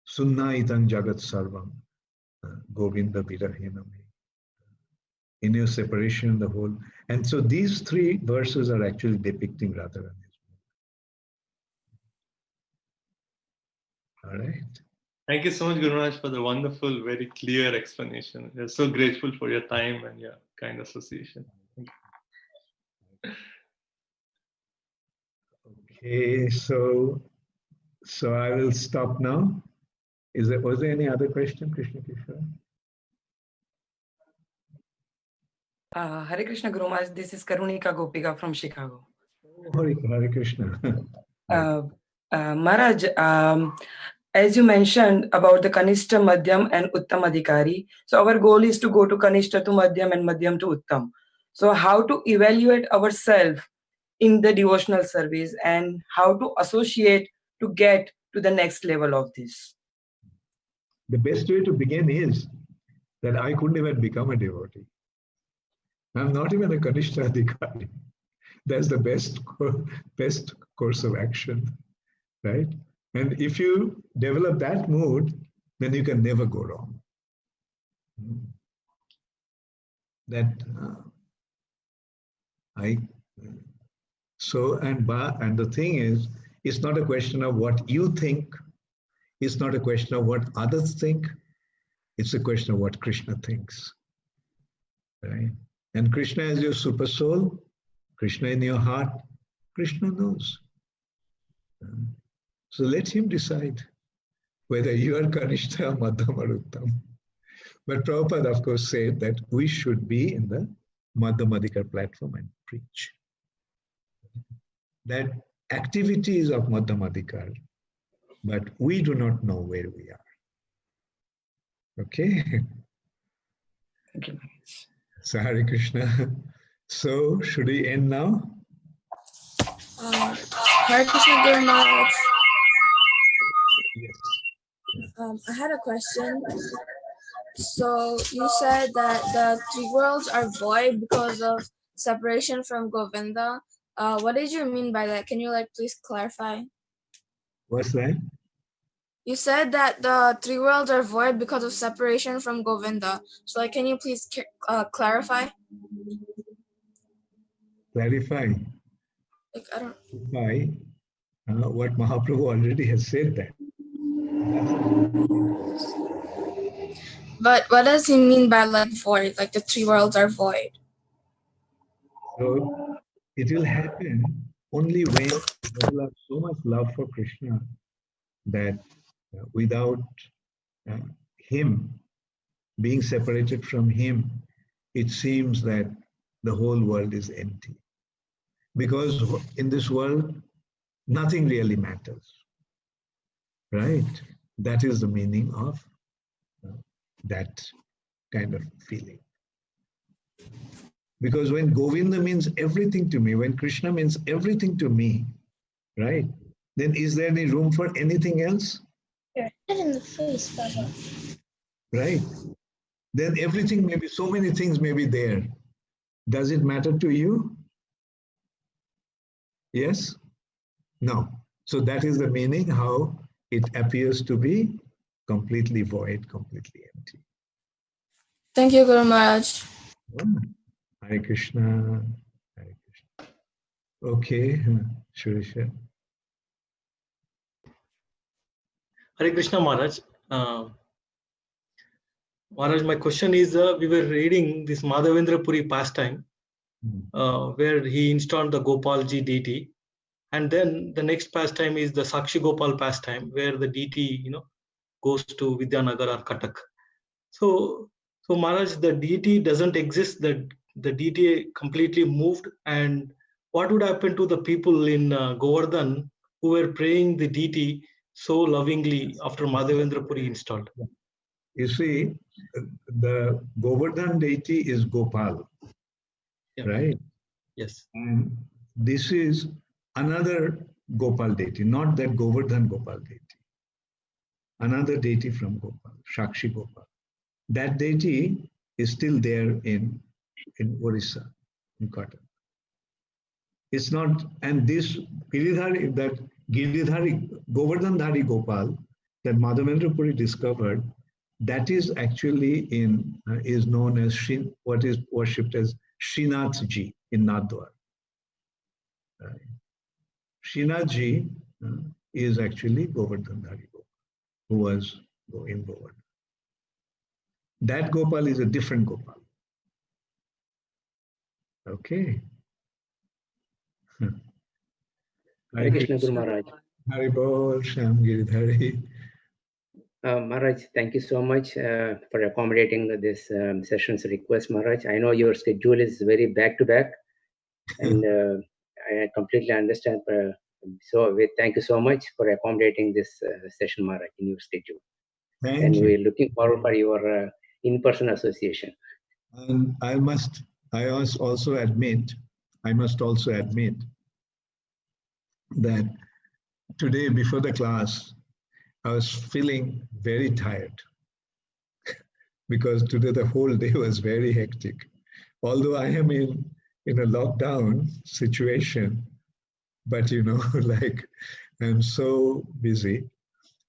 Speaker 1: Sunna itang jagat sarvam, Govinda virahiname. In your separation, the whole. And so these three verses are actually depicting Radharani's mood. All right.
Speaker 11: Thank you so much, Guru Maharaj, for the wonderful, very clear explanation. We're so grateful for your time and your kind association. Thank you.
Speaker 1: Okay, so I will stop now. Was there any other question, Krishna Kishore?
Speaker 12: Hare Krishna Guru Maharaj, this is Karunika Gopika from Chicago.
Speaker 1: Oh, Hare Krishna.
Speaker 12: Maharaj, as you mentioned about the Kanishta, Madhyam and Uttam Adhikari, so our goal is to go to Kanishta to Madhyam and Madhyam to Uttam. So how to evaluate ourselves in the devotional service and how to associate to get to the next level of this?
Speaker 1: The best way to begin is that I couldn't even become a devotee. I'm not even a Kanishta Adhikari. That's the best course of action, right? And if you develop that mood, then you can never go wrong. And the thing is, it's not a question of what you think. It's not a question of what others think. It's a question of what Krishna thinks, right? And Krishna is your super soul, Krishna in your heart, Krishna knows. So let him decide whether you are Kanishta, Madhyam or Uttam. But Prabhupada, of course, said that we should be in the Madhyam Adhikar platform and preach. That activities of Madhyam Adhikar, but we do not know where we are. Okay?
Speaker 12: Thank you.
Speaker 1: So Hare Krishna. So should we end now?
Speaker 13: Hare Krishna Guru Maharaj.
Speaker 1: Yes.
Speaker 13: I had a question. So you said that the three worlds are void because of separation from Govinda. What did you mean by that? Can you please clarify?
Speaker 1: What's that?
Speaker 13: You said that the three worlds are void because of separation from Govinda. So can you please clarify?
Speaker 1: Clarify.
Speaker 13: I don't.
Speaker 1: Why? What Mahaprabhu already has said that.
Speaker 13: But what does he mean by void? Like the three worlds are void.
Speaker 1: So it will happen only when people have so much love for Krishna that without him, being separated from him, it seems that the whole world is empty. Because in this world, nothing really matters, right? That is the meaning of that kind of feeling. Because when Govinda means everything to me, when Krishna means everything to me, right? Then is there any room for anything else?
Speaker 13: You're hit in the face, Baba.
Speaker 1: Right? Then everything may be, so many things may be there. Does it matter to you? Yes? No. So that is the meaning, how it appears to be completely void, completely empty.
Speaker 13: Thank you, Guru Maharaj.
Speaker 1: Hare Krishna. Hare Krishna. Okay, Surisha.
Speaker 9: Hare Krishna Maharaj. Maharaj, my question is, we were reading this Madhavendra Puri pastime, where he installed the Gopalji deity. And then the next pastime is the Sakshi Gopal pastime, where the deity, goes to Vidyanagar or Katak. So Maharaj, the deity doesn't exist, the deity completely moved. And what would happen to the people in Govardhan who were praying the deity so lovingly after Madhavendra Puri installed.
Speaker 1: You see, the Govardhan deity is Gopal, right?
Speaker 9: Yes.
Speaker 1: And this is another Gopal deity, not that Govardhan Gopal deity. Another deity from Gopal, Shakshi Gopal. That deity is still there in Orissa, in Cuttack. It's not, and this Giridhari, that Giridhari, Govardhan-dhari Gopal that Madhavendra Puri discovered, that is actually is known as what is worshipped as Srinath Ji in Nathdwar. Srinath Ji is actually Govardhan-dhari Gopal, who was in Govardhan. That Gopal is a different Gopal. Okay.
Speaker 2: Hare Krishna Guru Maharaj.
Speaker 1: Hari Bol, Shyam Giridhari.
Speaker 2: Maharaj, thank you so much for accommodating this session's request, Maharaj. I know your schedule is very back-to-back, and I completely understand. So thank you so much for accommodating this session, Maharaj, in your schedule.
Speaker 1: Thank you.
Speaker 2: We're looking forward for your in-person association.
Speaker 1: And I must also admit that today before the class, I was feeling very tired because today the whole day was very hectic. Although I am in a lockdown situation, but like I'm so busy,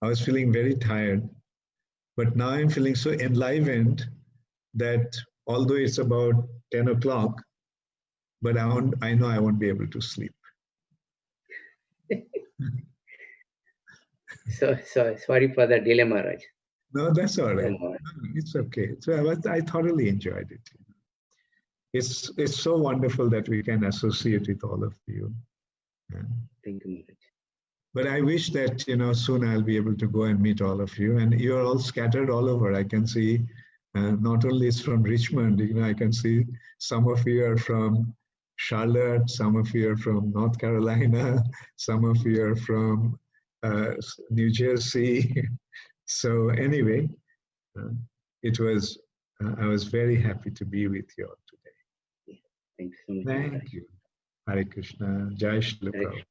Speaker 1: I was feeling very tired. But now I'm feeling so enlivened that although it's about 10 o'clock, but I know I won't be able to sleep.
Speaker 2: So sorry for the delay, Maharaj.
Speaker 1: No, that's all right. It's okay. So I thoroughly enjoyed it. It's so wonderful that we can associate with all of you.
Speaker 2: Thank you, Maharaj.
Speaker 1: But I wish that soon I'll be able to go and meet all of you. And you're all scattered all over. I can see not only it's from Richmond. I can see some of you are from Charlotte, some of you are from North Carolina, some of you are from New Jersey. So anyway, I was very happy to be with you all today.
Speaker 2: Thank you so much.
Speaker 1: Thank you. Hare Krishna. Jai Shri Prabhupada.